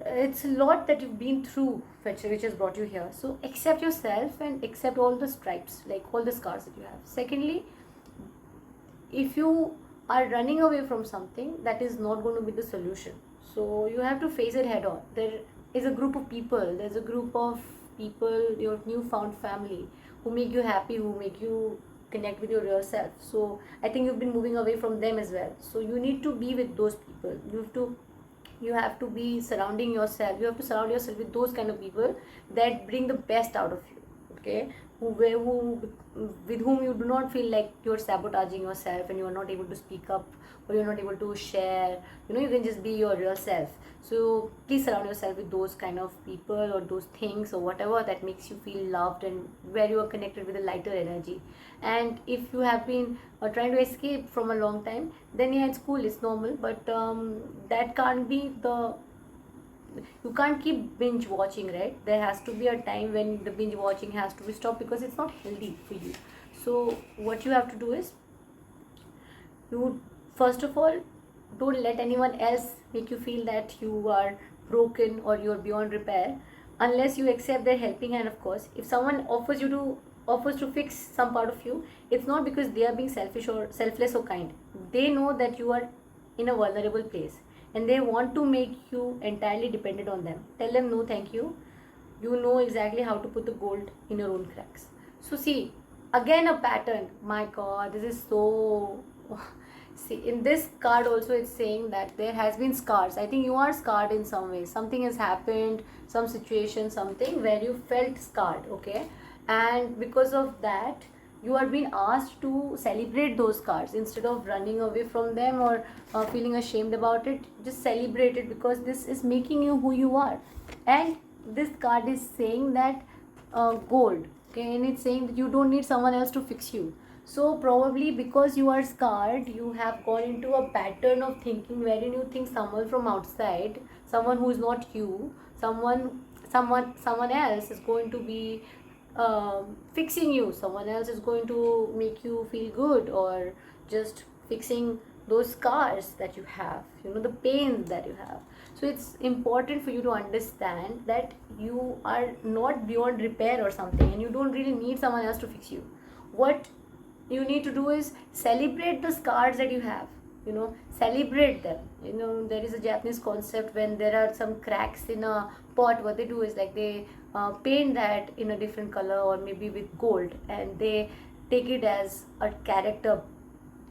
It's a lot that you've been through, which has brought you here. So accept yourself and accept all the stripes, like all the scars that you have. Secondly, if you are running away from something, that is not going to be the solution. So you have to face it head on. There is a group of people, there's a group of people, your newfound family, who make you happy, who make you connect with your real self. So I think you've been moving away from them as well. So you need to be with those people. You have to be surrounding yourself. You have to surround yourself with those kind of people that bring the best out of you. Okay, with whom you do not feel like you're sabotaging yourself and you are not able to speak up, or you're not able to share. You can just be your real self. So please surround yourself with those kind of people or those things or whatever that makes you feel loved and where you are connected with a lighter energy. And if you have been trying to escape from a long time, then yeah, it's cool, it's normal, but that can't be you can't keep binge watching, right? There has to be a time when the binge watching has to be stopped, because it's not healthy for you. So what you have to do is, you first of all, don't let anyone else make you feel that you are broken or you're beyond repair, unless you accept their helping hand. Of course, if someone offers to fix some part of you, it's not because they are being selfish or selfless or kind. They know that you are in a vulnerable place, and they want to make you entirely dependent on them. Tell them no, thank you. You know exactly how to put the gold in your own cracks. So see, again a pattern. My God, this is so. See, in this card also it's saying that there has been scars. I think you are scarred in some way. Something has happened, some situation, something where you felt scarred, okay? And because of that, you are being asked to celebrate those scars instead of running away from them or feeling ashamed about it. Just celebrate it, because this is making you who you are. And this card is saying that gold, okay? And it's saying that you don't need someone else to fix you. So probably because you are scarred, you have gone into a pattern of thinking wherein you think someone from outside, someone who is not you, someone else is going to be fixing you. Someone else is going to make you feel good, or just fixing those scars that you have, the pains that you have. So it's important for you to understand that you are not beyond repair or something, and you don't really need someone else to fix you. What you need to do is celebrate the scars that you have. Celebrate them. There is a Japanese concept, when there are some cracks in a pot, what they do is, like, they paint that in a different color, or maybe with gold, and they take it as a character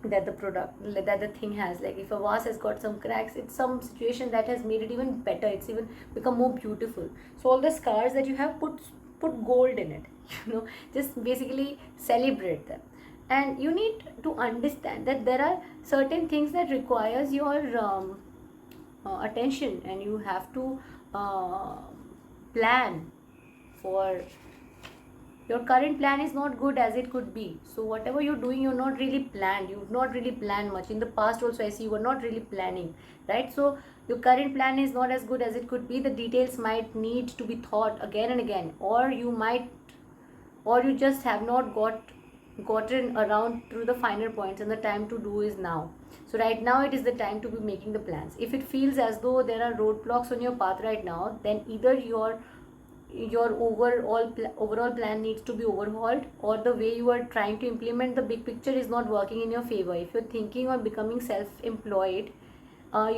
that the thing has. Like, if a vase has got some cracks, it's some situation that has made it even better, it's even become more beautiful. So all the scars that you have, put gold in it. Just basically celebrate them. And you need to understand that there are certain things that requires your attention, and you have to plan for. Your current plan is not good as it could be. So whatever you're doing, you're not really planned. You've not really planned much. In the past also, I see you were not really planning, right? So Your current plan is not as good as it could be. The details might need to be thought again and again, or you just have not gotten around to the finer points, and the time to do is now. So right now it is the time to be making the plans. If it feels as though there are roadblocks on your path right now, then either your overall plan needs to be overhauled, or the way you are trying to implement the big picture is not working in your favor. If you're thinking of becoming self-employed,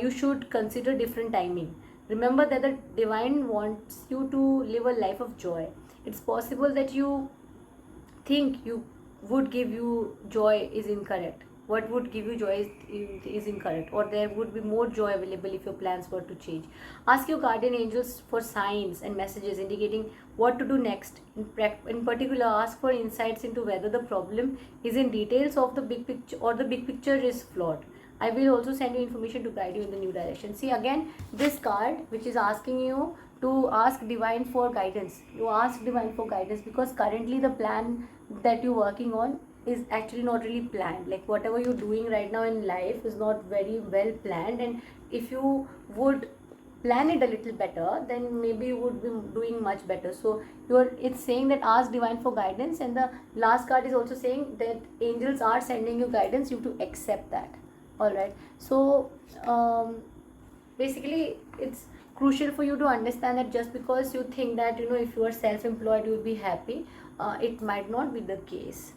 you should consider different timing. Remember that the divine wants you to live a life of joy. It's possible that you think you would give you joy is incorrect. What would give you joy is incorrect, or there would be more joy available if your plans were to change. Ask your guardian angels for signs and messages indicating what to do next. In particular, ask for insights into whether the problem is in details of the big picture, or the big picture is flawed. I will also send you information to guide you in the new direction. See, again, this card which is asking you to ask divine for guidance. You ask divine for guidance because currently the plan that you're working on is actually not really planned. Like whatever you're doing right now in life is not very well planned, and if you would plan it a little better, then maybe you would be doing much better. So it's saying that ask divine for guidance, and the last card is also saying that angels are sending you guidance. You have to accept that. All right. So basically it's crucial for you to understand that just because you think that if you are self-employed you'll be happy, it might not be the case.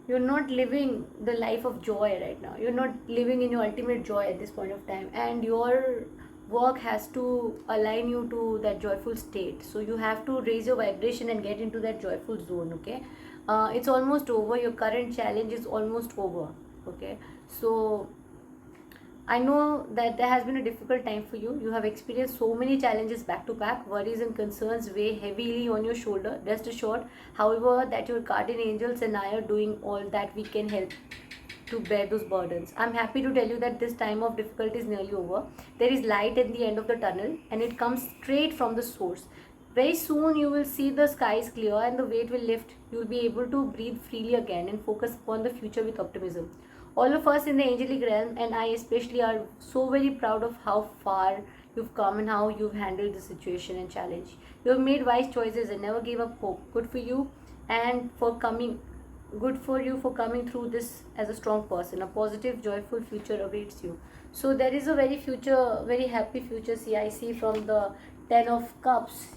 You're not living the life of joy right now. You're not living in your ultimate joy at this point of time, and your work has to align you to that joyful state. So you have to raise your vibration and get into that joyful zone. Okay, it's almost over. Your current challenge is almost over. Okay, so I know that there has been a difficult time for you. You have experienced so many challenges back to back. Worries and concerns weigh heavily on your shoulder. Rest assured, however, that your guardian angels and I are doing all that we can help to bear those burdens. I'm happy to tell you that this time of difficulty is nearly over. There is light at the end of the tunnel, and it comes straight from the source. Very soon you will see the skies clear and the weight will lift. You will be able to breathe freely again and focus upon the future with optimism. All of us in the angelic realm, and I especially, are so very proud of how far you've come and how you've handled the situation and challenge. You have made wise choices and never gave up hope. Good for you, and good for you for coming through this as a strong person. A positive, joyful future awaits you. So there is a very happy future. See, I see from the 10 of Cups,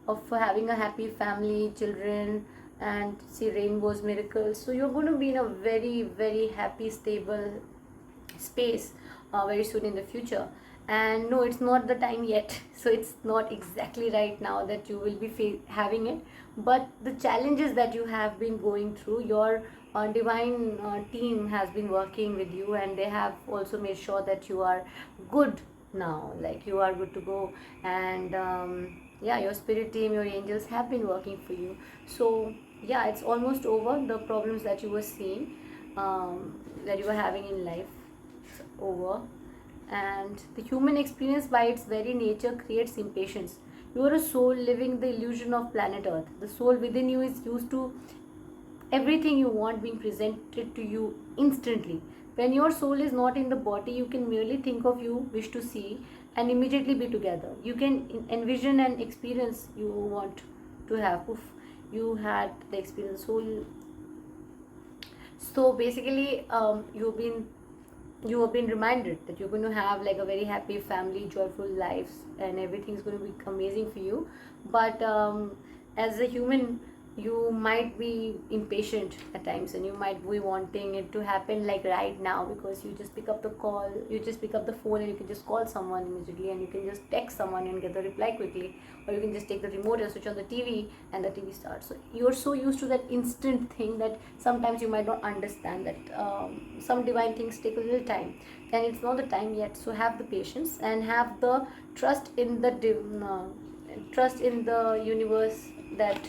of having a happy family, children, and see rainbows, miracles. So you're going to be in a very, very happy, stable space very soon in the future. And no, it's not the time yet. So it's not exactly right now that you will be having it. But the challenges that you have been going through, your divine team has been working with you, and they have also made sure that you are good now, like you are good to go. And yeah, your spirit team, your angels have been working for you. So yeah, it's almost over. The problems that you were seeing, that you were having in life, it's over. And the human experience by its very nature creates impatience. You are a soul living the illusion of planet Earth. The soul within you is used to everything you want being presented to you instantly. When your soul is not in the body, you can merely think of, you wish to see, and immediately be together. You can envision an experience you want to have. Poof, you had the experience. So basically, you have been reminded that you're going to have like a very happy family, joyful lives, and everything's going to be amazing for you. But as a human, you might be impatient at times, and you might be wanting it to happen like right now, because you just pick up the phone and you can just call someone immediately, and you can just text someone and get the reply quickly, or you can just take the remote and switch on the TV and the TV starts. So you're so used to that instant thing that sometimes you might not understand that some divine things take a little time, and it's not the time yet. So have the patience and have the trust in the universe that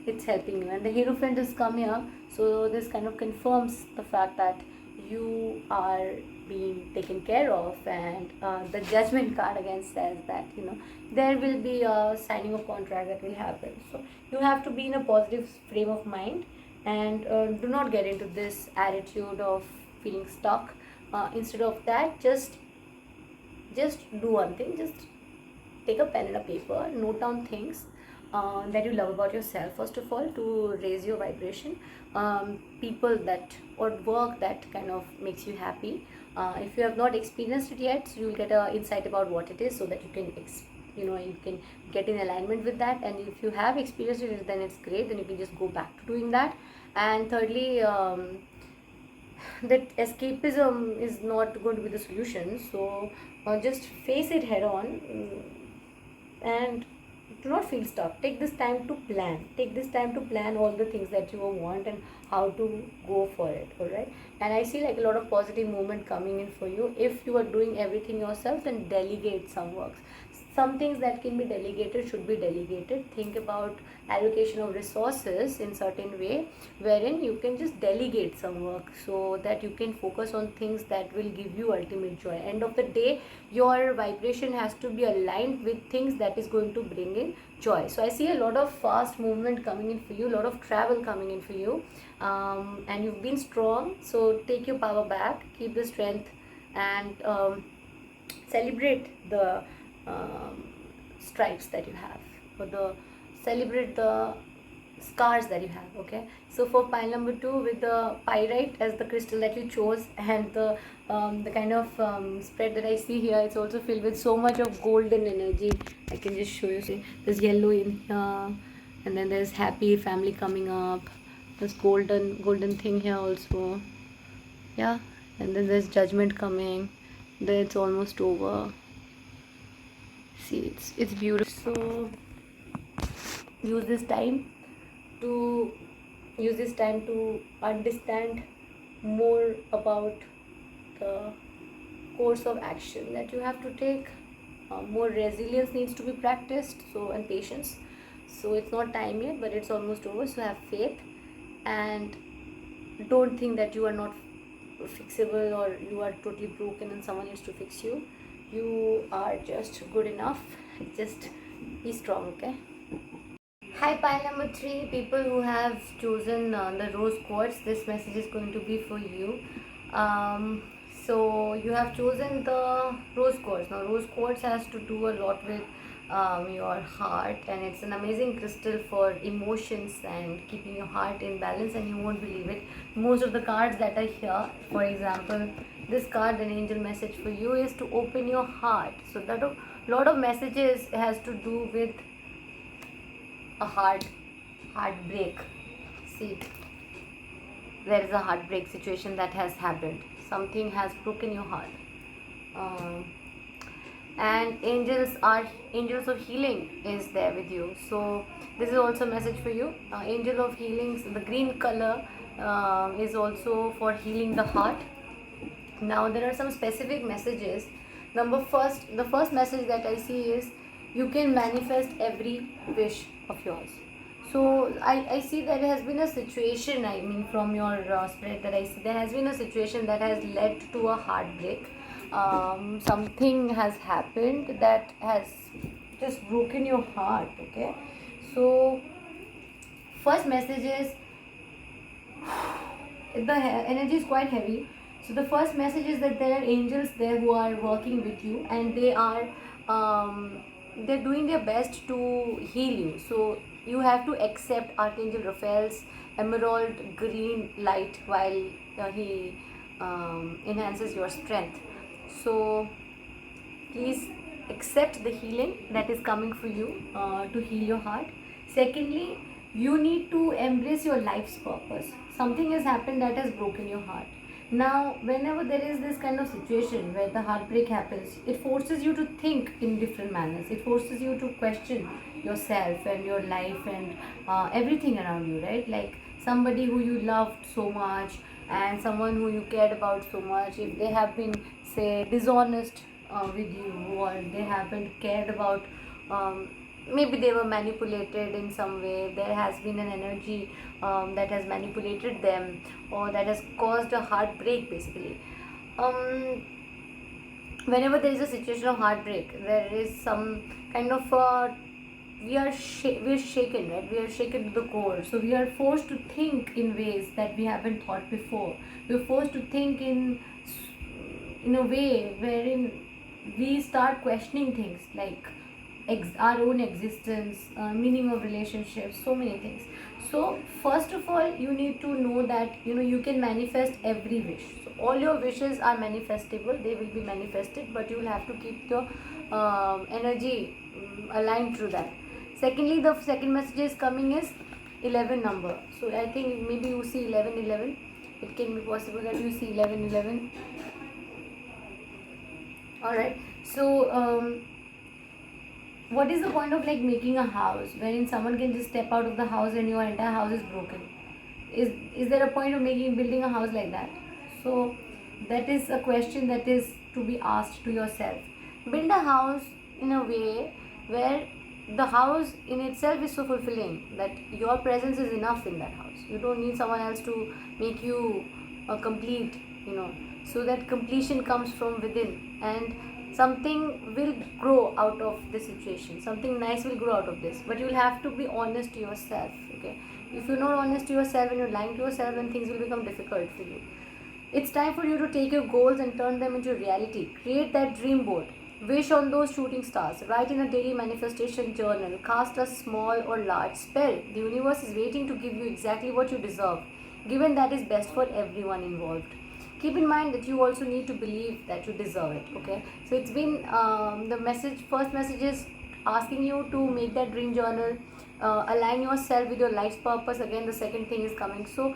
it's helping you. And the Hierophant has come here, so this kind of confirms the fact that you are being taken care of. And the Judgment card again says that there will be a signing of contract that will happen. So you have to be in a positive frame of mind, and do not get into this attitude of feeling stuck. Instead of that, just just do one thing. Just take a pen and a paper, note down things that you love about yourself, first of all, to raise your vibration. People that or work that kind of makes you happy. If you have not experienced it yet, so you'll get a insight about what it is, so that you can you can get in alignment with that. And if you have experienced it, then it's great, then you can just go back to doing that. And thirdly, that escapism is not going to be the solution, so just face it head on. And do not feel stuck. Take this time to plan all the things that you want and how to go for it. All right. And I see like a lot of positive movement coming in for you. If you are doing everything yourself, then delegate some works. Some things that can be delegated should be delegated. Think about allocation of resources in certain way, wherein you can just delegate some work, so that you can focus on things that will give you ultimate joy. End of the day, your vibration has to be aligned with things that is going to bring in joy. So I see a lot of fast movement coming in for you, a lot of travel coming in for you, and you've been strong. So take your power back, keep the strength, and celebrate the stripes that you have, or celebrate the scars that you have. Okay, so for pile number 2, with the pyrite as the crystal that you chose, and the kind of spread that I see here, it's also filled with so much of golden energy. I can just show you. See, there's yellow in here, and then there's happy family coming up. There's golden thing here also. Yeah, and then there's judgment coming. Then it's almost over. See, it's beautiful. So use this time to understand more about the course of action that you have to take. More resilience needs to be practiced, and patience. So it's not time yet, but it's almost over. So have faith, and don't think that you are not fixable, or you are totally broken and someone needs to fix you. You are just good enough. Just be strong. Okay. Hi, pile number 3, people who have chosen the rose quartz. This message is going to be for you. So you have chosen the rose quartz. Now rose quartz has to do a lot with your heart, and it's an amazing crystal for emotions and keeping your heart in balance. And you won't believe it, most of the cards that are here, for example, this card, an angel message for you, is to open your heart. So that a lot of messages has to do with a heartbreak. See, there is a heartbreak situation that has happened. Something has broken your heart. And angels of healing is there with you. So this is also a message for you. Angel of healings, the green color, is also for healing the heart. Now there are some specific messages. The first message that I see is you can manifest every wish of yours. So I see there has been a situation, I mean from your spread that I see, there has been a situation that has led to a heartbreak. Something has happened that has just broken your heart. Okay, so first message is the energy is quite heavy. So the first message is that there are angels there who are working with you, and they are they're doing their best to heal you. So you have to accept Archangel Raphael's emerald green light while he enhances your strength. So please accept the healing that is coming for you to heal your heart. Secondly, you need to embrace your life's purpose. Something has happened that has broken your heart. Now, whenever there is this kind of situation where the heartbreak happens, it forces you to think in different manners. It forces you to question yourself and your life and everything around you, right? Like somebody who you loved so much and someone who you cared about so much, if they have been, say, dishonest with you, or they haven't cared about, maybe they were manipulated in some way, there has been an energy that has manipulated them, or that has caused a heartbreak basically. Whenever there is a situation of heartbreak, there is some kind of we are shaken, right? We are shaken to the core. So we are forced to think in ways that we haven't thought before. We are forced to think in a way wherein we start questioning things like our own existence, meaning of relationships, so many things. So first of all, you need to know that you can manifest every wish. So all your wishes are manifestable, they will be manifested, but you will have to keep your energy aligned through that. Secondly, the second message is coming is 11 number. So I think maybe you see 1111. It can be possible that you see 1111. All right. So what is the point of like making a house wherein someone can just step out of the house and your entire house is broken? Is there a point of building a house like that? So that is a question that is to be asked to yourself. Build a house in a way where the house in itself is so fulfilling that your presence is enough in that house. You don't need someone else to make you complete, so that completion comes from within, and something will grow out of this situation. Something nice will grow out of this, but you'll have to be honest to yourself. Okay, if you're not honest to yourself and you're lying to yourself, then things will become difficult for you. It's time for you to take your goals and turn them into reality. Create that dream board. Wish on those shooting stars. Write in a daily manifestation journal. Cast a small or large spell. The universe is waiting to give you exactly what you deserve, given that is best for everyone involved. Keep in mind that you also need to believe that you deserve it. Okay, so it's been first message is asking you to make that dream journal, align yourself with your life's purpose. Again, the second thing is coming. So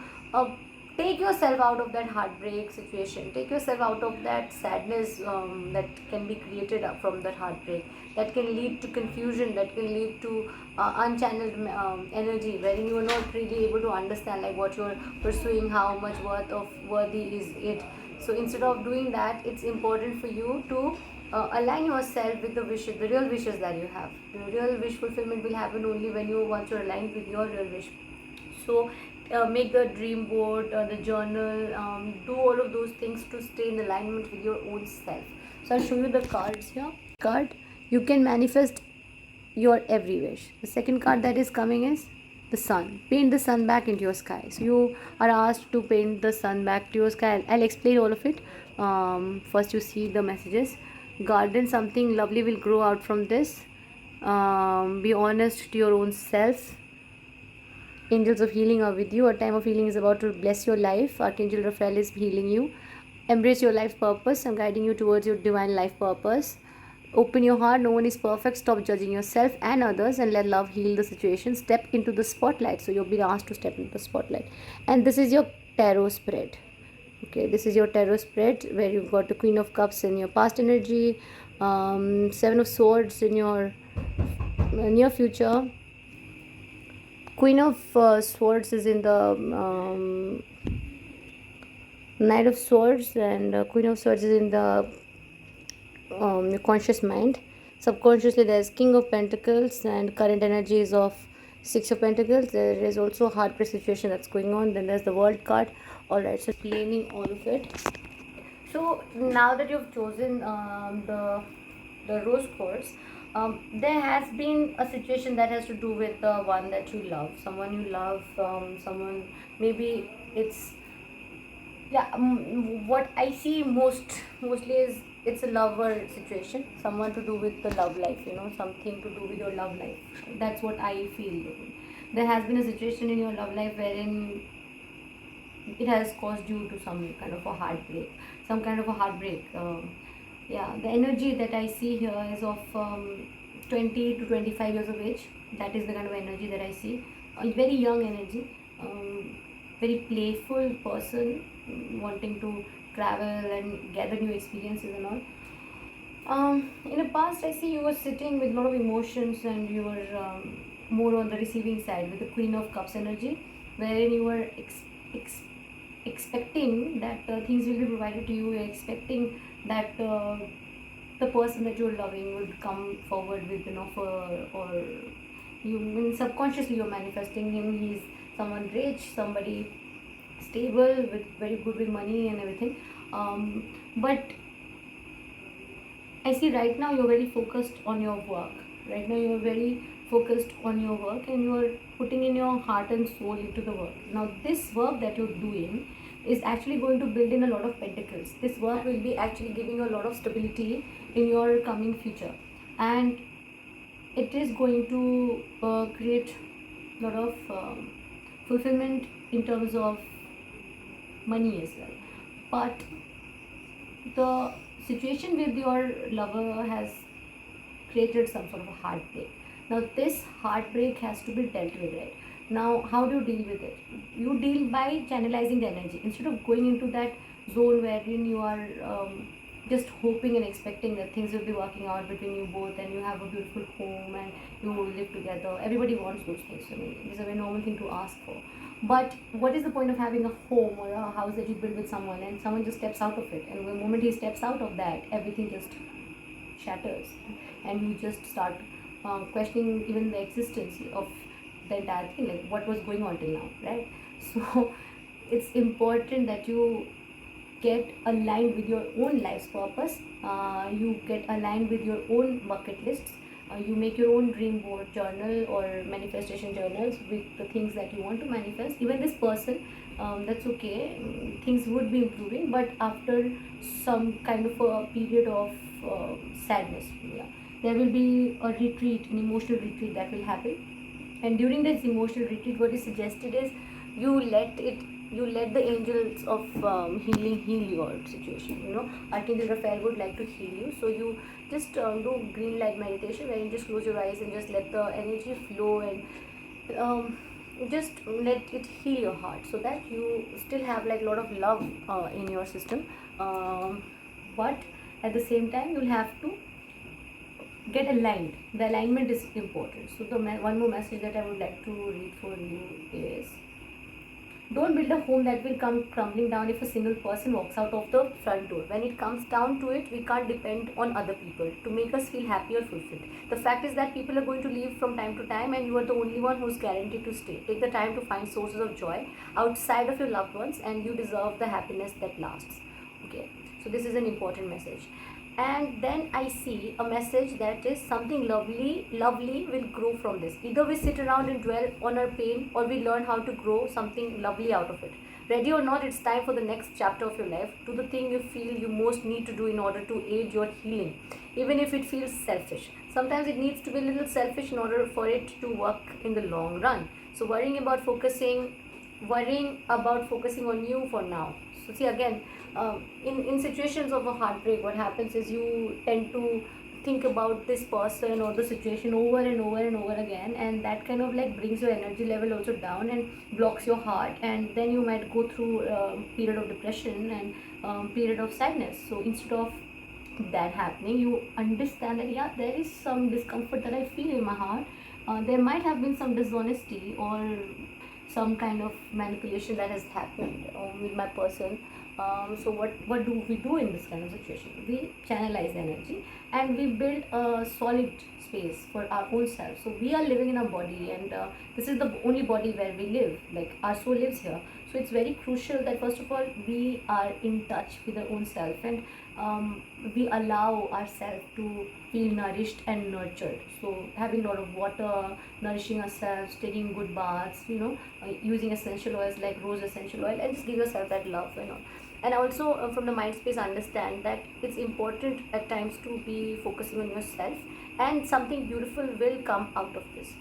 take yourself out of that heartbreak situation. Take yourself out of that sadness that can be created from that heartbreak, that can lead to confusion, that can lead to unchanneled energy, wherein you are not really able to understand like what you're pursuing, how much worthy is it. So instead of doing that, it's important for you to align yourself with the wishes, the real wishes that you have. The real wish fulfillment will happen only when once you're aligned with your real wish. So make the dream board, the journal, do all of those things to stay in alignment with your own self. So I'll show you the cards here. You can manifest your every wish. The second card that is coming is the sun. Paint the sun back into your sky. So you are asked to paint the sun back to your sky. I'll explain all of it. First you see the messages. Garden, something lovely will grow out from this. Be honest to your own self. Angels of healing are with you. A time of healing is about to bless your life. Archangel Raphael is healing you. Embrace your life's purpose. I'm guiding you towards your divine life purpose. Open your heart. No one is perfect. Stop judging yourself and others and let love heal the situation. Step into the spotlight. So you'll be asked to step into the spotlight. And this is your tarot spread. Okay, this is your tarot spread where you've got the Queen of Cups in your past energy, Seven of Swords in your near future. Queen of Swords is in the Knight of Swords, and Queen of Swords is in the conscious mind. Subconsciously, there's King of Pentacles, and current energy is of Six of Pentacles. There is also a heartbreak situation that's going on. Then there's the World card. Alright, so explaining all of it. So now that you've chosen the rose quartz, there has been a situation that has to do with the one that you love, someone you love, someone, maybe it's, what I see mostly is it's a lover situation, someone to do with the love life, something to do with your love life. That's what I feel. There has been a situation in your love life wherein it has caused you to some kind of a heartbreak, the energy that I see here is of 20 to 25 years of age. That is the kind of energy that I see. A very young energy, very playful person, wanting to travel and gather new experiences and all. In the past, I see you were sitting with a lot of emotions and you were more on the receiving side with the Queen of Cups energy, wherein you were expecting that things will be provided to you. You're expecting that the person that you're loving would come forward with an offer, or subconsciously you're manifesting him. He's someone rich, somebody stable, with very good with money and everything. But I see right now you're very focused on your work. Right now you're very focused on your work and you're putting in your heart and soul into the work. Now this work that you're doing, is actually going to build in a lot of pentacles. This work will be actually giving you a lot of stability in your coming future, and it is going to create a lot of fulfillment in terms of money as well. But the situation with your lover has created some sort of a heartbreak. Now this heartbreak has to be dealt with, right? Now how do you deal with it? You deal by channelizing the energy instead of going into that zone wherein you are just hoping and expecting that things will be working out between you both and you have a beautiful home and you live together. Everybody wants those things. I mean, it's a very normal thing to ask for. But what is the point of having a home or a house that you build with someone and someone just steps out of it, and the moment he steps out of that, everything just shatters and you just start questioning even the existence of the entire thing, like what was going on till now, right? So it's important that you get aligned with your own life's purpose, you get aligned with your own bucket lists, you make your own dream board journal or manifestation journals with the things that you want to manifest. Even this person, that's okay, things would be improving, but after some kind of a period of sadness, yeah, there will be a retreat, an emotional retreat that will happen. And during this emotional retreat, what is suggested is you let the angels of healing heal your situation. Archangel Raphael would like to heal you, so you just do green light meditation where you just close your eyes and just let the energy flow, and just let it heal your heart so that you still have like a lot of love in your system, but at the same time you'll have to get aligned. The alignment is important. So the one more message that I would like to read for you is, don't build a home that will come crumbling down if a single person walks out of the front door. When it comes down to it, we can't depend on other people to make us feel happy or fulfilled. The fact is that people are going to leave from time to time and you are the only one who's guaranteed to stay. Take the time to find sources of joy outside of your loved ones, and you deserve the happiness that lasts. Okay, so this is an important message. And then I see a message that is something lovely will grow from this. Either we sit around and dwell on our pain, or we learn how to grow something lovely out of it. Ready or not, it's time for the next chapter of your life. Do the thing you feel you most need to do in order to aid your healing, even if it feels selfish. Sometimes it needs to be a little selfish in order for it to work in the long run. So worrying about focusing on you for now. So see, again, in situations of a heartbreak, what happens is you tend to think about this person or the situation over and over and over again, and that kind of like brings your energy level also down and blocks your heart, and then you might go through a period of depression and period of sadness. So instead of that happening, you understand that yeah, there is some discomfort that I feel in my heart. There might have been some dishonesty or some kind of manipulation that has happened with my person. So what do we do in this kind of situation? We channelize the energy and we build a solid space for our own self. So we are living in a body, and this is the only body where we live, like our soul lives here. So it's very crucial that first of all we are in touch with our own self, and we allow ourselves to feel nourished and nurtured. So having a lot of water, nourishing ourselves, taking good baths, using essential oils like rose essential oil, and just give yourself that love, And also from the mind space, understand that it's important at times to be focusing on yourself, and something beautiful will come out of this.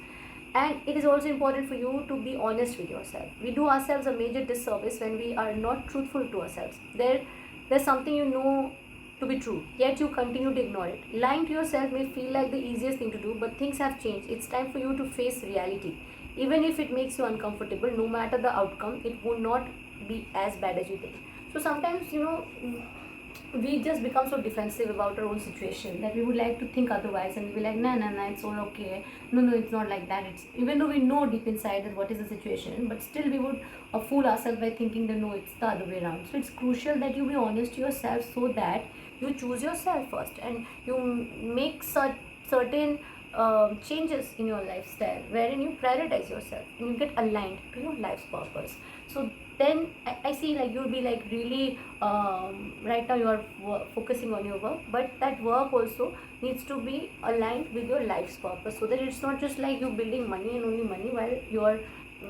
And it is also important for you to be honest with yourself. We do ourselves a major disservice when we are not truthful to ourselves. There's something to be true, yet you continue to ignore it. Lying to yourself may feel like the easiest thing to do, but things have changed. It's time for you to face reality. Even if it makes you uncomfortable, no matter the outcome, it will not be as bad as you think. So sometimes, we just become so defensive about our own situation that we would like to think otherwise, and we'll be like, nah, it's all okay. No, it's not like that. It's, even though we know deep inside that what is the situation, but still we would fool ourselves by thinking that no, it's the other way around. So it's crucial that you be honest to yourself, so that you choose yourself first and you make certain changes in your lifestyle wherein you prioritize yourself and you get aligned to your life's purpose. So then I see like you'll be like really right now you are focusing on your work, but that work also needs to be aligned with your life's purpose, so that it's not just like you building money and only money while your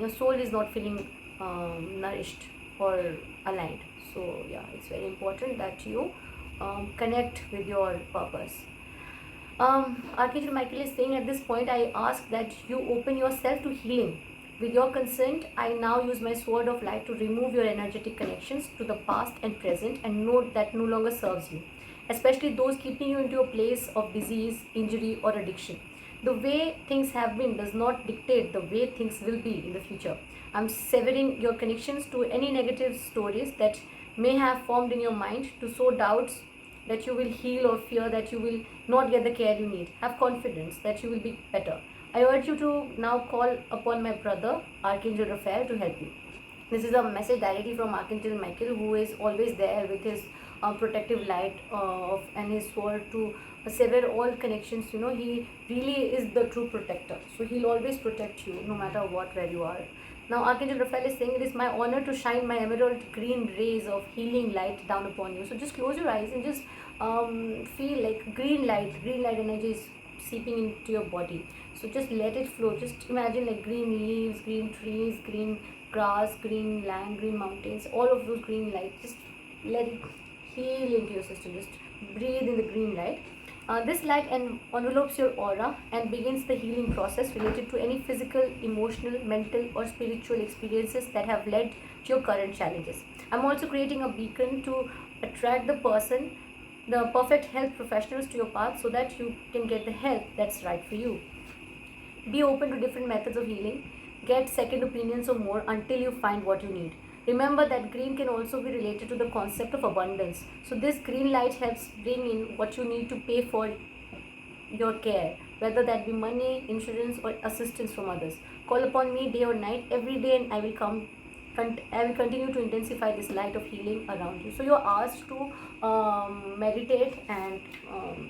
soul is not feeling nourished or aligned. So yeah, it's very important that you connect with your purpose. Archangel Michael is saying, at this point, I ask that you open yourself to healing. With your consent, I now use my sword of light to remove your energetic connections to the past and present and know that no longer serves you, especially those keeping you into a place of disease, injury, or addiction. The way things have been does not dictate the way things will be in the future. I'm severing your connections to any negative stories that may have formed in your mind to sow doubts that you will heal or fear that you will not get the care you need. Have confidence that you will be better. I urge you to now call upon my brother, Archangel Raphael, to help you. This is a message directly from Archangel Michael, who is always there with his protective light and his sword to sever all connections. You know, he really is the true protector. So he'll always protect you no matter what, where you are. Now Archangel Raphael is saying, it is my honor to shine my emerald green rays of healing light down upon you. So just close your eyes and just feel like green light energy is seeping into your body. So just let it flow. Just imagine like green leaves, green trees, green grass, green land, green mountains, all of those green lights. Just let it heal into your system. Just breathe in the green light. This light envelopes your aura and begins the healing process related to any physical, emotional, mental, or spiritual experiences that have led to your current challenges. I'm also creating a beacon to attract the perfect health professionals to your path so that you can get the help that's right for you. Be open to different methods of healing. Get second opinions or more until you find what you need. Remember that green can also be related to the concept of abundance. So this green light helps bring in what you need to pay for your care, whether that be money, insurance, or assistance from others. Call upon me day or night, every day, and I will continue to intensify this light of healing around you. So you're asked to meditate and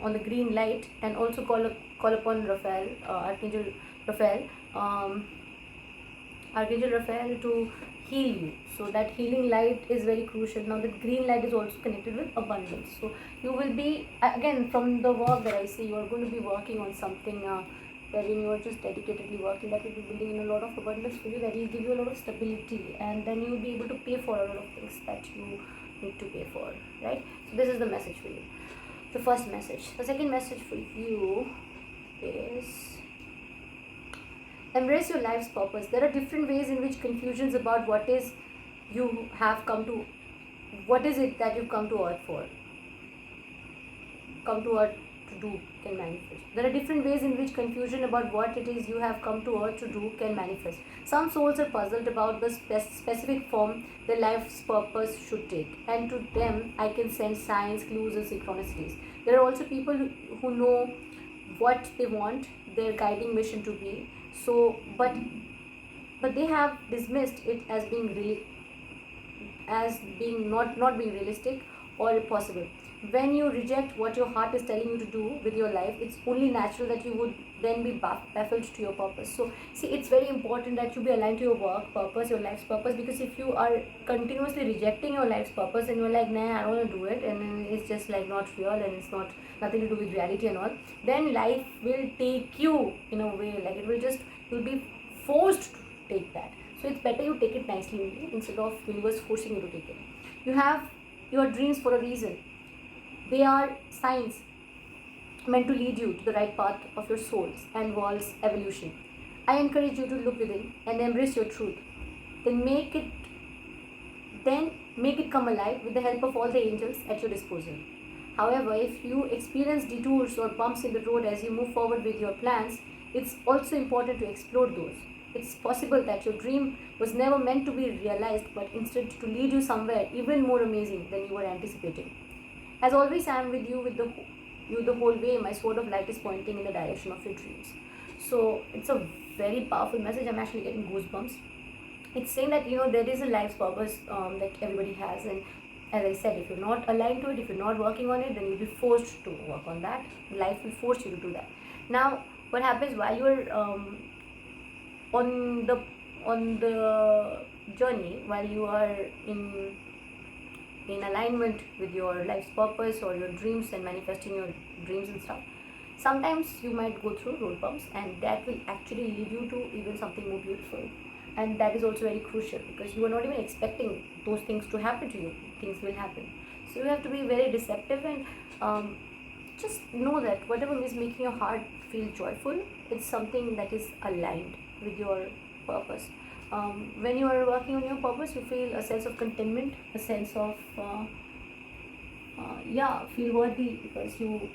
on the green light, and also call upon Raphael, um, Archangel Raphael to heal you. So that healing light is very crucial. Now the green light is also connected with abundance. So you will be, again, from the work that I see, you are going to be working on something wherein you are just dedicatedly working, that will be building in a lot of abundance for you, that will give you a lot of stability, and then you will be able to pay for a lot of things that you need to pay for, right? So this is the message for you, the first message. The second message for you is, embrace your life's purpose. There are different ways in which confusions about what is it that you've come to earth for, come to earth to do, can manifest. There are different ways in which confusion about what it is you have come to earth to do can manifest. Some souls are puzzled about the specific form their life's purpose should take, and to them I can send signs, clues, and synchronicities. There are also people who know what they want their guiding mission to be, so but they have dismissed it as being not being realistic or possible. When you reject what your heart is telling you to do with your life, it's only natural that you would then be baffled to your purpose. So see, it's very important that you be aligned to your work purpose, your life's purpose, because if you are continuously rejecting your life's purpose and you're like, nah, I don't want to do it, and then it's just like not real and it's nothing to do with reality and all, then life will take you in a way, like you'll be forced to take that. So it's better you take it nicely instead of universe forcing you to take it. You have your dreams for a reason. They are signs meant to lead you to the right path of your soul's and world's evolution. I encourage you to look within and embrace your truth. Then make it come alive with the help of all the angels at your disposal. However, if you experience detours or bumps in the road as you move forward with your plans, it's also important to explore those. It's possible that your dream was never meant to be realized, but instead to lead you somewhere even more amazing than you were anticipating. As always, I am with you the whole way. My sword of light is pointing in the direction of your dreams. So it's a very powerful message. I'm actually getting goosebumps. It's saying that there is a life's purpose that everybody has, and as I said, if you're not aligned to it, if you're not working on it, then you'll be forced to work on that. Life will force you to do that. Now, what happens while you're on the journey, while you are in alignment with your life's purpose or your dreams and manifesting your dreams and stuff, sometimes you might go through road bumps, and that will actually lead you to even something more beautiful. and that is also very crucial, because you are not even expecting those things to happen to you. Things will happen, so you have to be very deceptive, and just know that whatever is making your heart feel joyful, it's something that is aligned with your purpose. When you are working on your purpose, you feel a sense of contentment, a sense of feel worthy, because you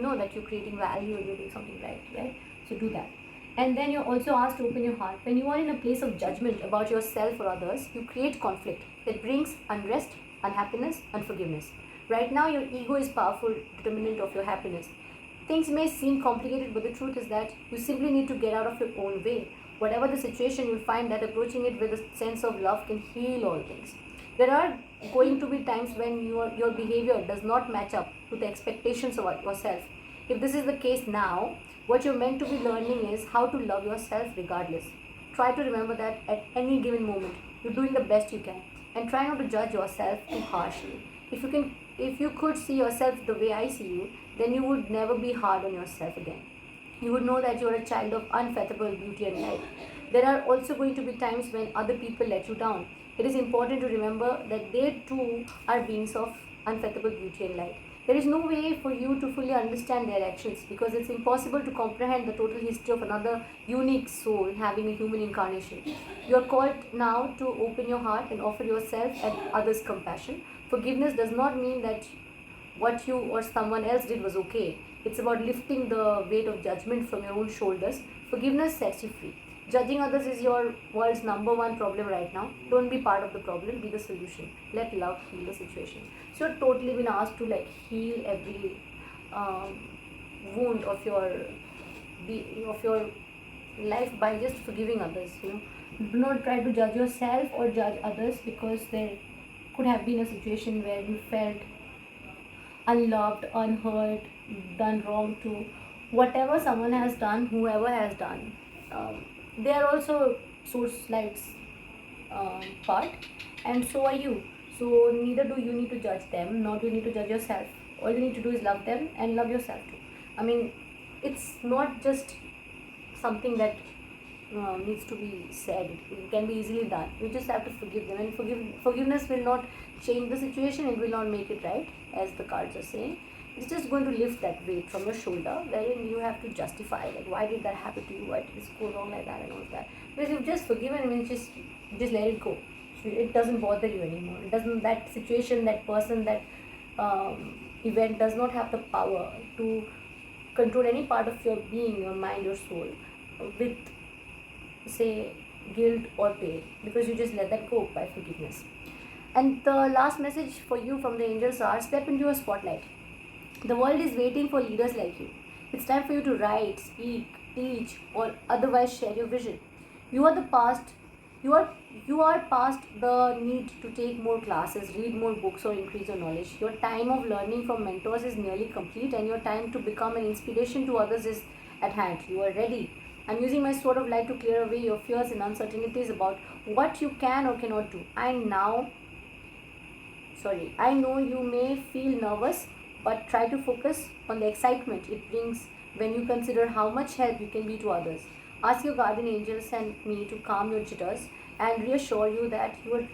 know that you're creating value and you're doing something right? So do that. And then you're also asked to open your heart. When you are in a place of judgment about yourself or others, you create conflict. It brings unrest, unhappiness, unforgiveness. Right now, your ego is powerful determinant of your happiness. Things may seem complicated, but the truth is that you simply need to get out of your own way. Whatever the situation, you'll find that approaching it with a sense of love can heal all things. There are going to be times when your behavior does not match up to the expectations of yourself. If this is the case now, what you're meant to be learning is how to love yourself regardless. Try to remember that at any given moment, you're doing the best you can, and try not to judge yourself too harshly. If you could see yourself the way I see you, then you would never be hard on yourself again. You would know that you are a child of unfathomable beauty and light. There are also going to be times when other people let you down. It is important to remember that they too are beings of unfathomable beauty and light. There is no way for you to fully understand their actions, because it's impossible to comprehend the total history of another unique soul having a human incarnation. You are called now to open your heart and offer yourself and others compassion. Forgiveness does not mean that what you or someone else did was okay. It's about lifting the weight of judgment from your own shoulders. Forgiveness sets you free. Judging others is your world's #1 problem right now. Don't be part of the problem, be the solution. Let love heal the situation. So you're totally been asked to heal every wound of your life by just forgiving others. Do not try to judge yourself or judge others, because there could have been a situation where you felt unloved, unheard, done wrong to whatever someone has done, whoever has done. They are also source lights part, and so are you. So neither do you need to judge them, nor do you need to judge yourself. All you need to do is love them and love yourself too. I mean, it's not just something that needs to be said. It can be easily done. You just have to forgive them, and forgiveness will not change the situation. It will not make it right, as the cards are saying. It's just going to lift that weight from your shoulder, wherein you have to justify why did that happen to you, why did this go wrong like that, and all that. Because you've just forgiven, I mean, just let it go. So it doesn't bother you anymore. It doesn't, that situation, that person, that event does not have the power to control any part of your being, your mind, your soul, with say guilt or pain, because you just let that go by forgiveness. And the last message for you from the angels are: step into your spotlight. The world is waiting for leaders like you. It's time for you to write, speak, teach, or otherwise share your vision. You are past the need to take more classes, read more books, or increase your knowledge. Your time of learning from mentors is nearly complete, and your time to become an inspiration to others is at hand. You are ready. I'm using my sword of light to clear away your fears and uncertainties about what you can or cannot do. I know you may feel nervous, but try to focus on the excitement it brings when you consider how much help you can be to others. Ask your guardian angels and me to calm your jitters and reassure you that you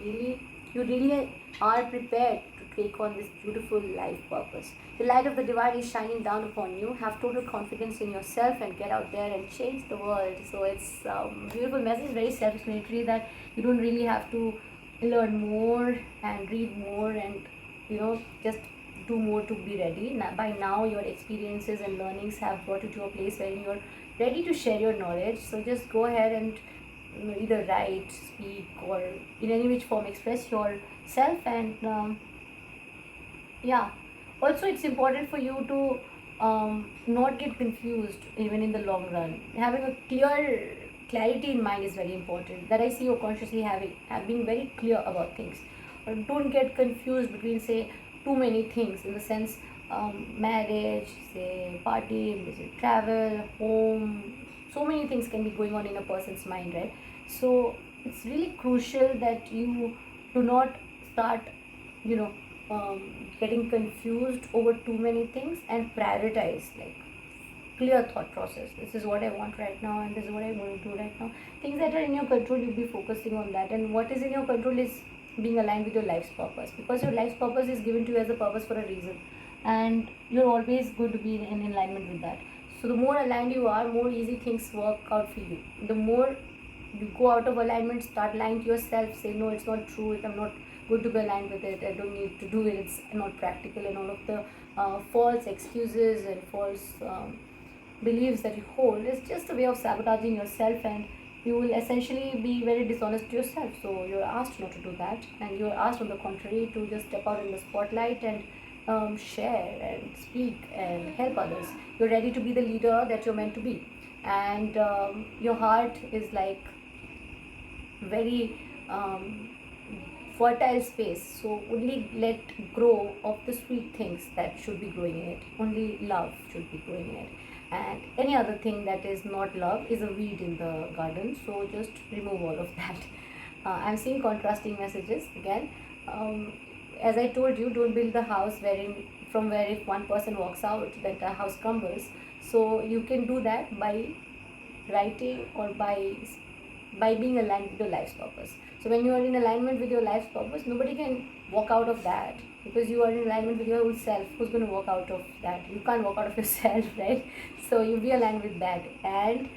really are prepared to take on this beautiful life purpose. The light of the divine is shining down upon you. Have total confidence in yourself and get out there and change the world. So it's a beautiful message, very self-explanatory, that you don't really have to learn more and read more and just do more to be ready. By now your experiences and learnings have brought you to a place where you're ready to share your knowledge. So just go ahead and either write, speak, or in any which form express yourself. And also it's important for you to not get confused even in the long run. Having a clarity in mind is very important. That I see you consciously being very clear about things. Don't get confused between say too many things, in the sense marriage, say party, visit, travel, home. So many things can be going on in a person's mind, right? So it's really crucial that you do not start getting confused over too many things, and prioritize. clear thought process. This is what I want right now, and this is what I'm going to do right now. Things that are in your control, you'll be focusing on that. And what is in your control is being aligned with your life's purpose, because your life's purpose is given to you as a purpose for a reason, and you're always going to be in alignment with that. So the more aligned you are, more easy things work out for you. The more you go out of alignment, start lying to yourself, say no, it's not true, I'm not going to be aligned with it, I don't need to do it, it's not practical, and all of the false excuses and false beliefs that you hold is just a way of sabotaging yourself, and you will essentially be very dishonest to yourself. So you're asked not to do that, and you're asked on the contrary to just step out in the spotlight and share and speak and help others. You're ready to be the leader that you're meant to be, and your heart is like very fertile space, so only let grow of the sweet things that should be growing in it. Only love should be growing in it, and any other thing that is not love is a weed in the garden, so just remove all of that. I'm seeing contrasting messages again. As I told you, don't build the house from where if one person walks out, the entire house crumbles. So you can do that by writing or by being aligned with your life's purpose. So when you are in alignment with your life's purpose, nobody can walk out of that, because you are in alignment with your own self. Who's going to walk out of that? You can't walk out of yourself, right? So you be aligned with that, and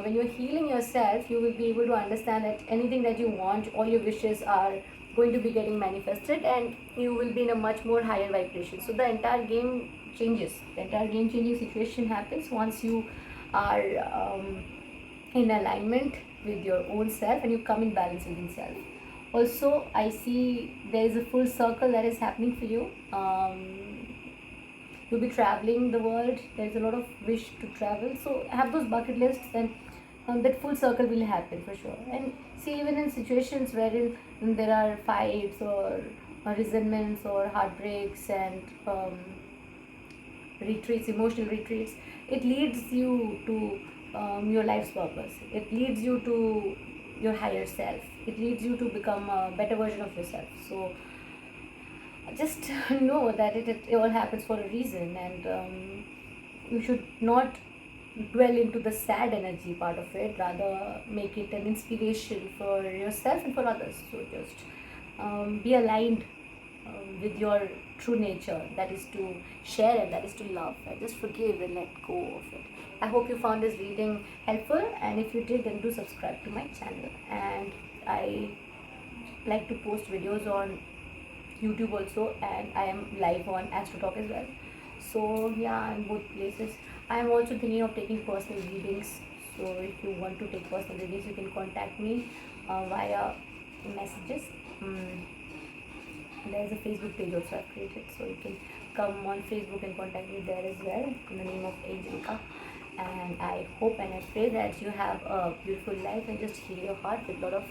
when you're healing yourself, you will be able to understand that anything that you want, all your wishes are going to be getting manifested, and you will be in a much more higher vibration. So the entire game changes. The entire game changing situation happens once you are in alignment with your own self, and you come in balance within self. Also, I see there is a full circle that is happening for you. You'll be traveling the world. There's a lot of wish to travel, so have those bucket lists, and that full circle will happen for sure. And see, even in situations wherein there are fights or resentments or heartbreaks and retreats, emotional retreats, it leads you to your life's purpose. It leads you to your higher self. It leads you to become a better version of yourself. So just know that it all happens for a reason, and you should not dwell into the sad energy part of it, rather make it an inspiration for yourself and for others. So just be aligned with your true nature, that is to share and that is to love, and just forgive and let go of it. I hope you found this reading helpful, and if you did, then do subscribe to my channel. And I like to post videos on YouTube also, and I am live on Astro Talk as well. So yeah, in both places. I am also thinking of taking personal readings, so if you want to take personal readings, you can contact me via messages. There is a Facebook page also I've created, so you can come on Facebook and contact me there as well, in the name of Angelica. And I hope and I pray that you have a beautiful life and just heal your heart with a lot of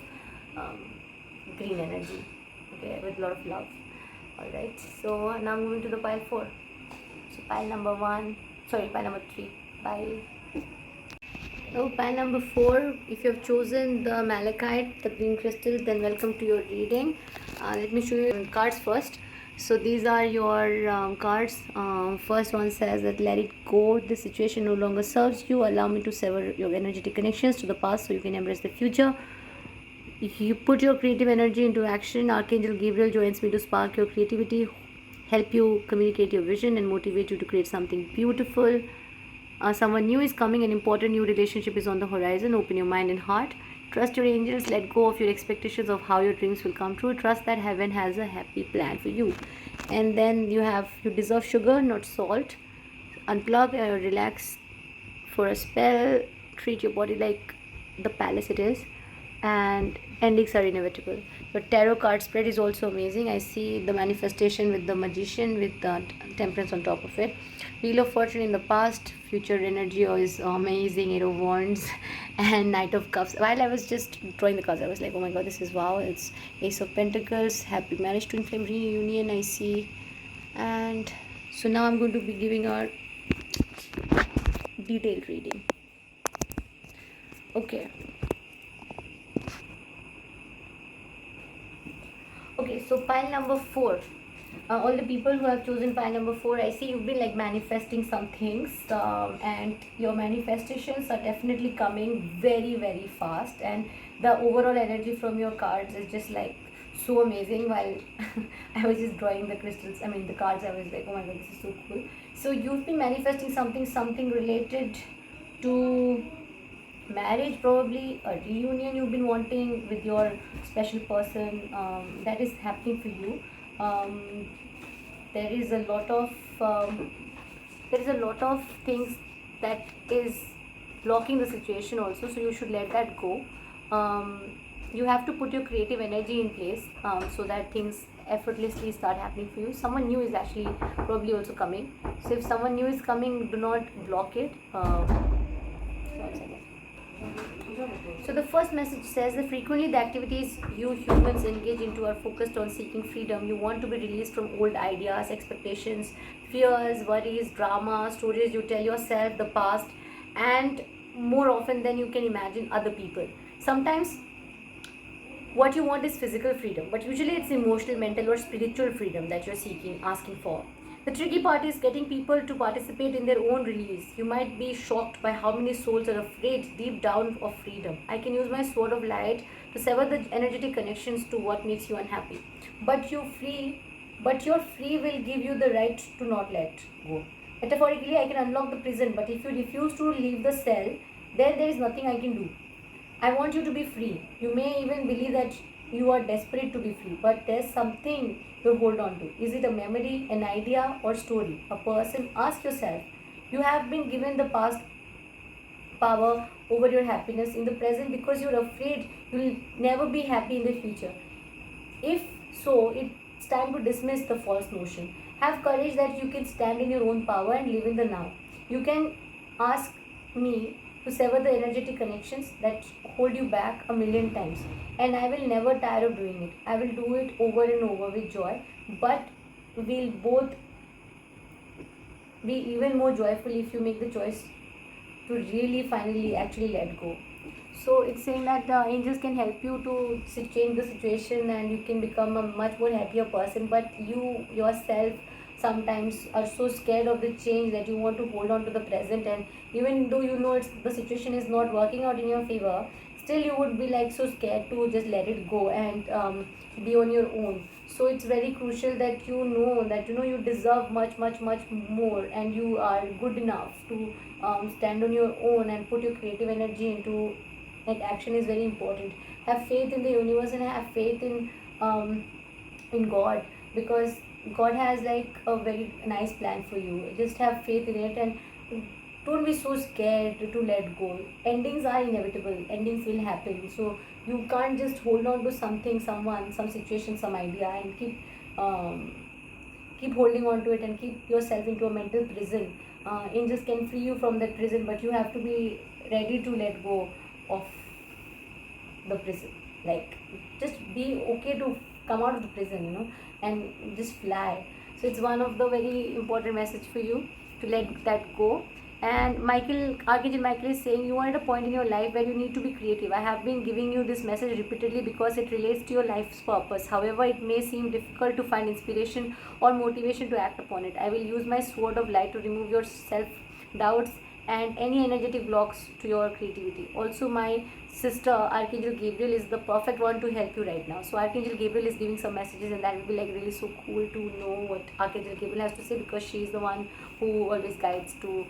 green energy, okay, with a lot of love. Alright, so now moving to the pile 4. So pile number 3. Bye. So pile number 4, if you have chosen the Malachite, the green crystal, then welcome to your reading. Let me show you cards first. So these are your cards. First one says that let it go, the situation no longer serves you, allow me to sever your energetic connections to the past so you can embrace the future. If you put your creative energy into action, Archangel Gabriel joins me to spark your creativity, help you communicate your vision, and motivate you to create something beautiful. Someone new is coming, an important new relationship is on the horizon. Open your mind and heart. Trust your angels, let go of your expectations of how your dreams will come true. Trust that heaven has a happy plan for you. And then you deserve sugar, not salt. Unplug, relax for a spell. Treat your body like the palace it is. And endings are inevitable. Your tarot card spread is also amazing. I see the manifestation with the magician with the temperance on top of it. Wheel of fortune in the past, future energy is amazing. 8 of wands and Knight of cups. While I was just drawing the cards, I was like, oh my god, this is wow. It's Ace of pentacles, happy marriage, twin flame reunion, I see. And so now I'm going to be giving a detailed reading. Okay, so pile number 4. All the people who have chosen pile number 4, I see you've been like manifesting some things, and your manifestations are definitely coming very very fast, and the overall energy from your cards is just like so amazing. While I was just drawing the crystals, I mean the cards, I was like, oh my god, this is so cool. So you've been manifesting something related to marriage, probably a reunion you've been wanting with your special person, that is happening for you. um, there is a lot of um, there is a lot of things that is blocking the situation also, so you should let that go. um, you have to put your creative energy in place, so that things effortlessly start happening for you. Someone new is actually probably also coming, so if someone new is coming, do not block it. One second. So the first message says that frequently the activities you humans engage into are focused on seeking freedom. You want to be released from old ideas, expectations, fears, worries, drama, stories you tell yourself, the past, and more often than you can imagine, other people. Sometimes what you want is physical freedom, but usually it's emotional, mental, or spiritual freedom that you're seeking, asking for. The tricky part is getting people to participate in their own release. You might be shocked by how many souls are afraid deep down of freedom. I can use my sword of light to sever the energetic connections to what makes you unhappy. But your free will give you the right to not let go. Metaphorically, I can unlock the prison, but if you refuse to leave the cell, then there is nothing I can do. I want you to be free. You may even believe that you are desperate to be free, but there's something you hold on to. Is it a memory, an idea, or story? A person? Ask yourself. You have been given the past power over your happiness in the present because you're afraid you'll never be happy in the future. If so, it's time to dismiss the false notion. Have courage that you can stand in your own power and live in the now. You can ask me to sever the energetic connections that hold you back a million times, and I will never tire of doing it. I will do it over and over with joy, but we'll both be even more joyful if you make the choice to really finally actually let go. So it's saying that the angels can help you to change the situation and you can become a much more happier person, but you yourself sometimes are so scared of the change that you want to hold on to the present, and even though you know the situation is not working out in your favor, still you would be like so scared to just let it go and be on your own. So it's very crucial that you deserve much more, and you are good enough to stand on your own and put your creative energy into, like, action is very important. Have faith in the universe and have faith in God, because God has like a very nice plan for you. Just have faith in it and don't be so scared to let go. Endings are inevitable, endings will happen. So you can't just hold on to something, someone, some situation, some idea, and keep holding on to it and keep yourself into a mental prison. Angels can free you from that prison, but you have to be ready to let go of the prison. Like, just be okay to come out of the prison, and just fly. So it's one of the very important message for you to let that go. And Archangel Michael is saying you are at a point in your life where you need to be creative. I have been giving you this message repeatedly because it relates to your life's purpose. However, it may seem difficult to find inspiration or motivation to act upon it. I will use my sword of light to remove your self-doubts and any energetic blocks to your creativity. Also, my sister Archangel Gabriel is the perfect one to help you right now. So Archangel Gabriel is giving some messages, and that will be like really so cool to know what Archangel Gabriel has to say, because she is the one who always guides to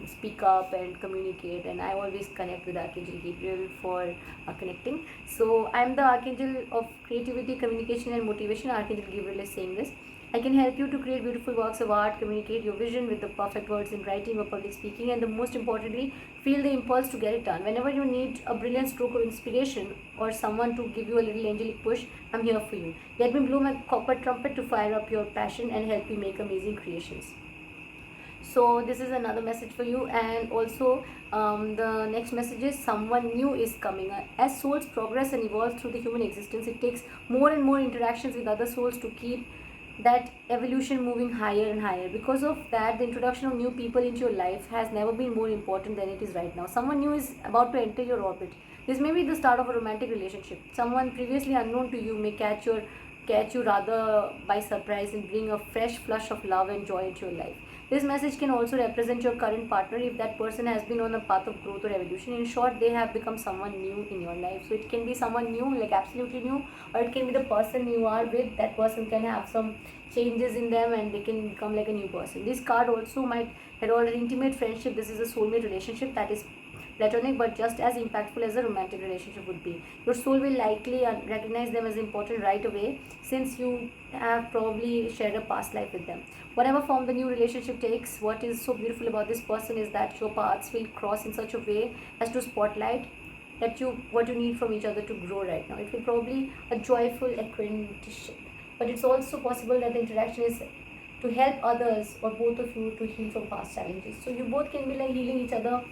speak up and communicate, and I always connect with Archangel Gabriel for connecting. So I'm the Archangel of creativity, communication, and motivation. Archangel Gabriel is saying this. I can help you to create beautiful works of art, communicate your vision with the perfect words in writing or public speaking, and the most importantly, feel the impulse to get it done. Whenever you need a brilliant stroke of inspiration or someone to give you a little angelic push, I'm here for you. Let me blow my copper trumpet to fire up your passion and help you make amazing creations. So this is another message for you. And also the next message is someone new is coming. As souls progress and evolve through the human existence, it takes more and more interactions with other souls to keep that evolution moving higher and higher. Because of that, the introduction of new people into your life has never been more important than it is right now. Someone new is about to enter your orbit. This may be the start of a romantic relationship. Someone previously unknown to you may catch your catch you rather by surprise and bring a fresh flush of love and joy into your life. This message can also represent your current partner if that person has been on a path of growth or evolution. In short, they have become someone new in your life. So it can be someone new, like absolutely new, or it can be the person you are with. That person can have some changes in them and they can become like a new person. This card also might herald an intimate friendship. This is a soulmate relationship that is platonic but just as impactful as a romantic relationship would be. Your soul will likely recognize them as important right away, since you have probably shared a past life with them. Whatever form the new relationship takes, what is so beautiful about this person is that your paths will cross in such a way as to spotlight that what you need from each other to grow right now. It will probably a joyful acquaintanceship, but it's also possible that the interaction is to help others or both of you to heal from past challenges. So you both can be like healing each other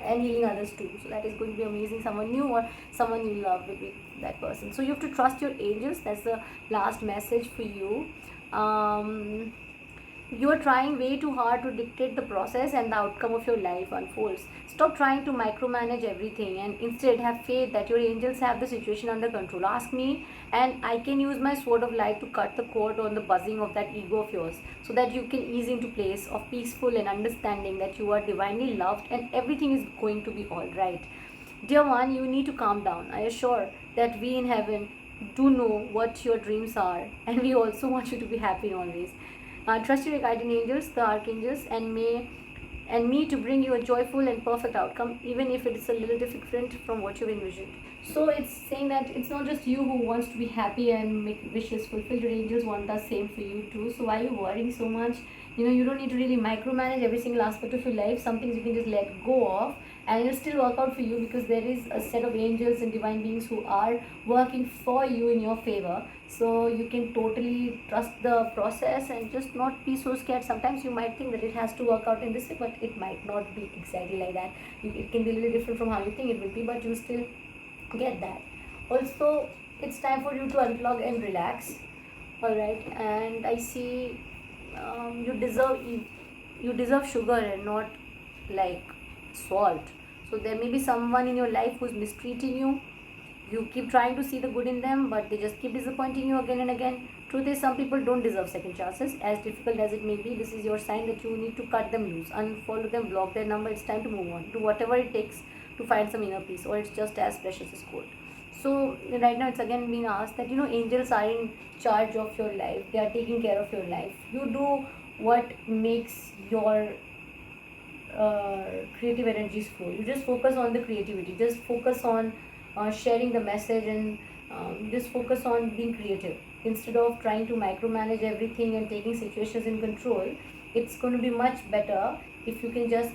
and healing others too. So that is going to be amazing. Someone new or someone you love will be that person. So you have to trust your angels. That's the last message for you. You are trying way too hard to dictate the process and the outcome of your life unfolds. Stop trying to micromanage everything and instead have faith that your angels have the situation under control. Ask me and I can use my sword of light to cut the cord on the buzzing of that ego of yours, so that you can ease into place of peaceful and understanding that you are divinely loved and everything is going to be alright. Dear one, you need to calm down. I assure that we in heaven do know what your dreams are and we also want you to be happy always. Trust your guardian angels, the archangels, and me to bring you a joyful and perfect outcome, even if it is a little different from what you've envisioned. So it's saying that it's not just you who wants to be happy and make wishes fulfilled. Your angels want the same for you too. So why are you worrying so much? You don't need to really micromanage every single aspect of your life. Some things you can just let go of and it'll still work out for you, because there is a set of angels and divine beings who are working for you in your favor. So you can totally trust the process and just not be so scared. Sometimes you might think that it has to work out in this way, but it might not be exactly like that. It can be a little different from how you think it will be, but you still get that. Also, it's time for you to unplug and relax. Alright, and I see you deserve sugar and not like salt. So there may be someone in your life who's mistreating you. You keep trying to see the good in them, but they just keep disappointing you again and again. Truth is, some people don't deserve second chances. As difficult as it may be, this is your sign that you need to cut them loose, unfollow them, block their number. It's time to move on. Do whatever it takes to find some inner peace, or it's just as precious as gold. So right now it's again being asked that angels are in charge of your life. They are taking care of your life. You do what makes your creative energies flow. You just focus on the creativity. Just focus on sharing the message, and just focus on being creative instead of trying to micromanage everything and taking situations in control. It's going to be much better if you can just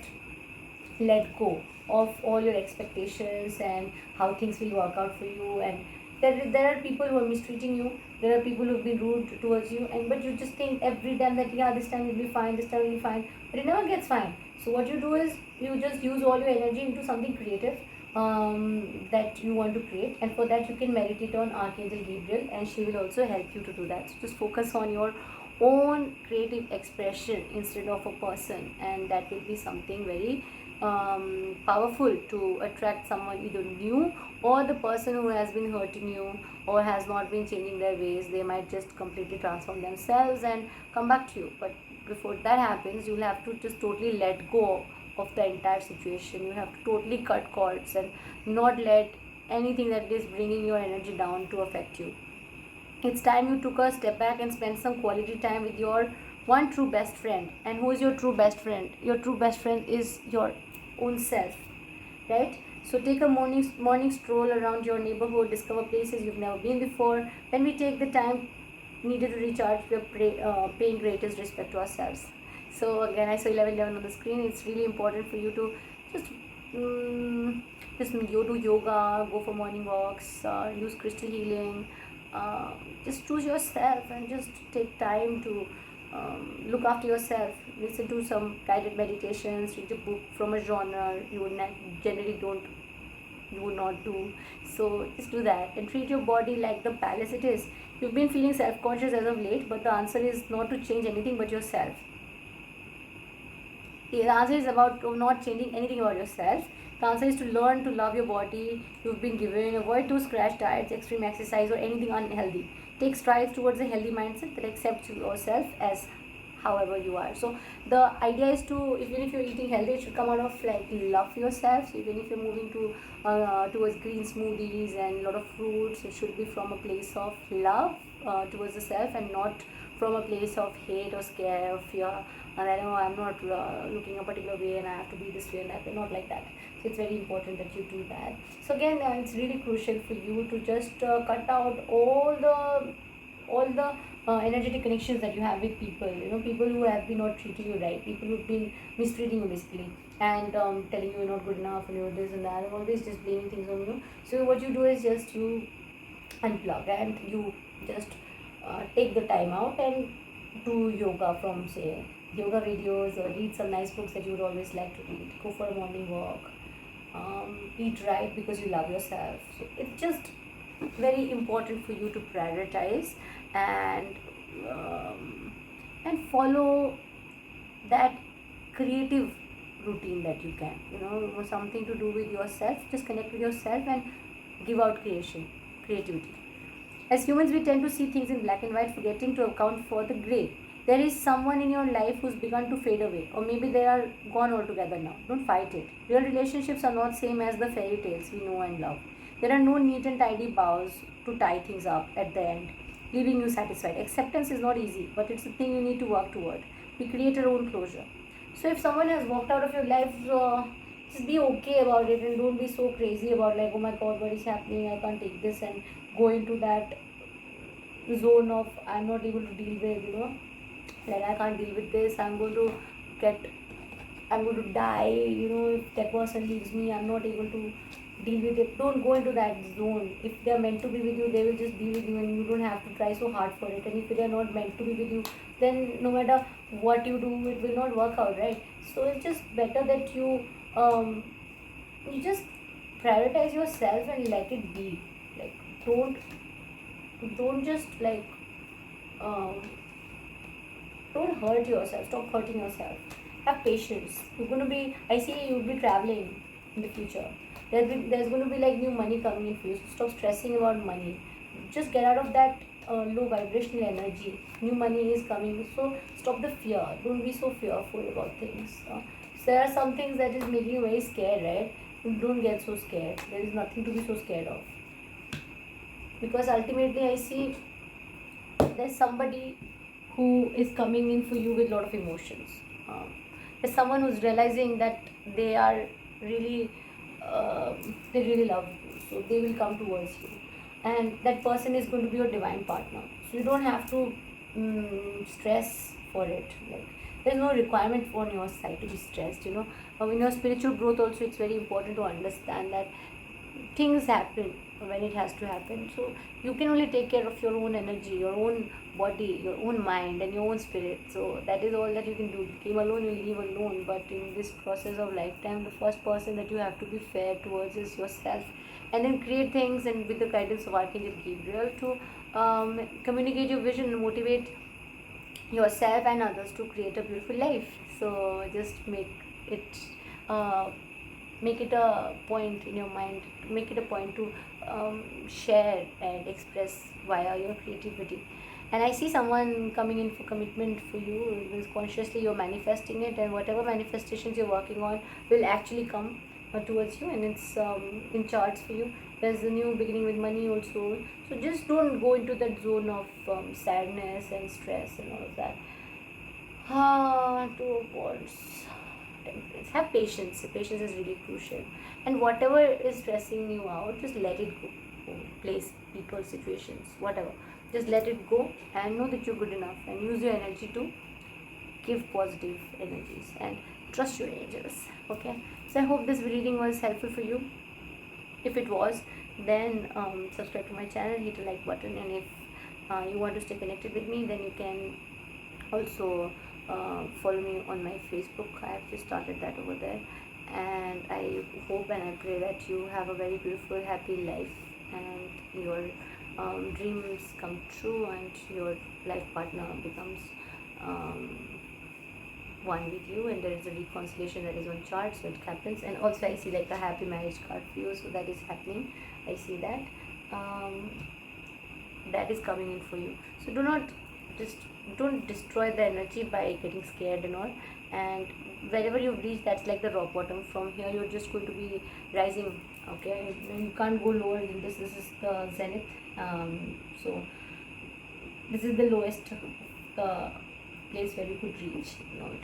let go of all your expectations and how things will work out for you. And there are people who are mistreating you. There are people who have been rude towards you, but you just think every time that this time will be fine, this time will be fine, but it never gets fine. So what you do is you just use all your energy into something creative that you want to create, and for that you can meditate on Archangel Gabriel, and she will also help you to do that. So just focus on your own creative expression instead of a person, and that will be something very powerful to attract someone either new, or the person who has been hurting you or has not been changing their ways. They might just completely transform themselves and come back to you. But before that happens, you'll have to just totally let go of the entire situation. You have to totally cut cords and not let anything that is bringing your energy down to affect you. It's time you took a step back and spent some quality time with your one true best friend. And who is your true best friend? Your true best friend is your own self, right? So take a morning stroll around your neighborhood, discover places you've never been before. When we take the time needed to recharge, we're paying greatest respect to ourselves. So again, I saw 11:11 on the screen. It's really important for you to just you do yoga, go for morning walks, use crystal healing. Just choose yourself and just take time to look after yourself. Listen to some guided meditations, read a book from a genre you would not do. So just do that and treat your body like the palace it is. You've been feeling self-conscious as of late, but the answer is not to change anything but yourself. The answer is about not changing anything about yourself. The answer is to learn to love your body you've been given. Avoid those crash diets, extreme exercise, or anything unhealthy. take strides towards a healthy mindset that accepts yourself as however you are. So the idea is to, even if you're eating healthy, it should come out of like love for yourself. So even if you're moving to towards green smoothies and a lot of fruits, it should be from a place of love towards the self, and not from a place of hate or scare or fear. And I know I'm not looking a particular way and I have to be this way and that way, not like that. So it's very important that you do that. So again, it's really crucial for you to just cut out all the energetic connections that you have with people. People who have been not treating you right, people who've been mistreating you basically, and telling you you're not good enough and you're this and that, and always just blaming things on you. So what you do is just you unplug and you just take the time out and do yoga from, say, yoga videos, or read some nice books that you would always like to read. Go for a morning walk. Eat right because you love yourself. So it's just very important for you to prioritize and follow that creative routine that you can. Something to do with yourself. Just connect with yourself and give out creativity. As humans, we tend to see things in black and white, forgetting to account for the gray. There is someone in your life who's begun to fade away, or maybe they are gone altogether now. Don't fight it. Real relationships are not same as the fairy tales we know and love. There are no neat and tidy bows to tie things up at the end, leaving you satisfied. Acceptance is not easy, but it's a thing you need to work toward. We create our own closure. So if someone has walked out of your life, just be okay about it, and don't be so crazy about like, oh my god, what is happening, I can't take this, and go into that zone of I'm not able to deal with, like I can't deal with this, I'm going to die, if that person leaves me, I'm not able to deal with it. Don't go into that zone. If they're meant to be with you, they will just be with you, and you don't have to try so hard for it. And if they're not meant to be with you, then no matter what you do, it will not work out, right? So it's just better that you just prioritize yourself and let it be. Like don't just like don't hurt yourself. Stop hurting yourself. Have patience. I see you'll be traveling in the future. There's going to be like new money coming in for you. So stop stressing about money. Just get out of that low vibrational energy. New money is coming. So stop the fear. Don't be so fearful about things. So there are some things that is making you very scared, right? Don't get so scared. There is nothing to be so scared of. Because ultimately I see there's somebody who is coming in for you with a lot of emotions. There's someone who's realizing that they are really they really love you, so they will come towards you, and that person is going to be your divine partner. So you don't have to stress for it. Like there's no requirement on your side to be stressed. In your spiritual growth also, it's very important to understand that things happen when it has to happen. So you can only take care of your own energy, your own body, your own mind, and your own spirit. So that is all that you can do. You came alone, you leave alone. But in this process of lifetime, the first person that you have to be fair towards is yourself, and then create things, and with the guidance of Archangel Gabriel, to communicate your vision and motivate yourself and others to create a beautiful life. So just make it a point in your mind, make it a point to share and express via your creativity. And I see someone coming in for commitment for you, because consciously you're manifesting it, and whatever manifestations you're working on will actually come towards you, and it's in charts for you. There's a new beginning with money also. So just don't go into that zone of sadness and stress and all of that. Two of Wands. Temperance. Have patience. Patience is really crucial. And whatever is stressing you out, just let it go. Place, people, situations, whatever. Just let it go and know that you're good enough, and use your energy to give positive energies and trust your angels. Okay. So I hope this reading was helpful for you. If it was, then subscribe to my channel, hit a like button, and if you want to stay connected with me, then you can also follow me on my Facebook. I have just started that over there, and I hope and I pray that you have a very beautiful, happy life, and your dreams come true, and your life partner becomes one with you, and there is a reconciliation that is on chart, so it happens. And also I see like a happy marriage card for you, so that is happening. I see that. that is coming in for you. So do not just don't destroy the energy by getting scared and all. And wherever you've reached, that's like the rock bottom. From here you're just going to be rising. Okay, you can't go lower than this. This is the zenith. So this is the lowest place where you could reach.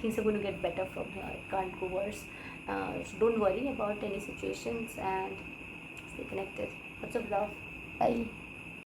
Things are going to get better from here. It can't go worse. So don't worry about any situations and stay connected. Lots of love. Bye.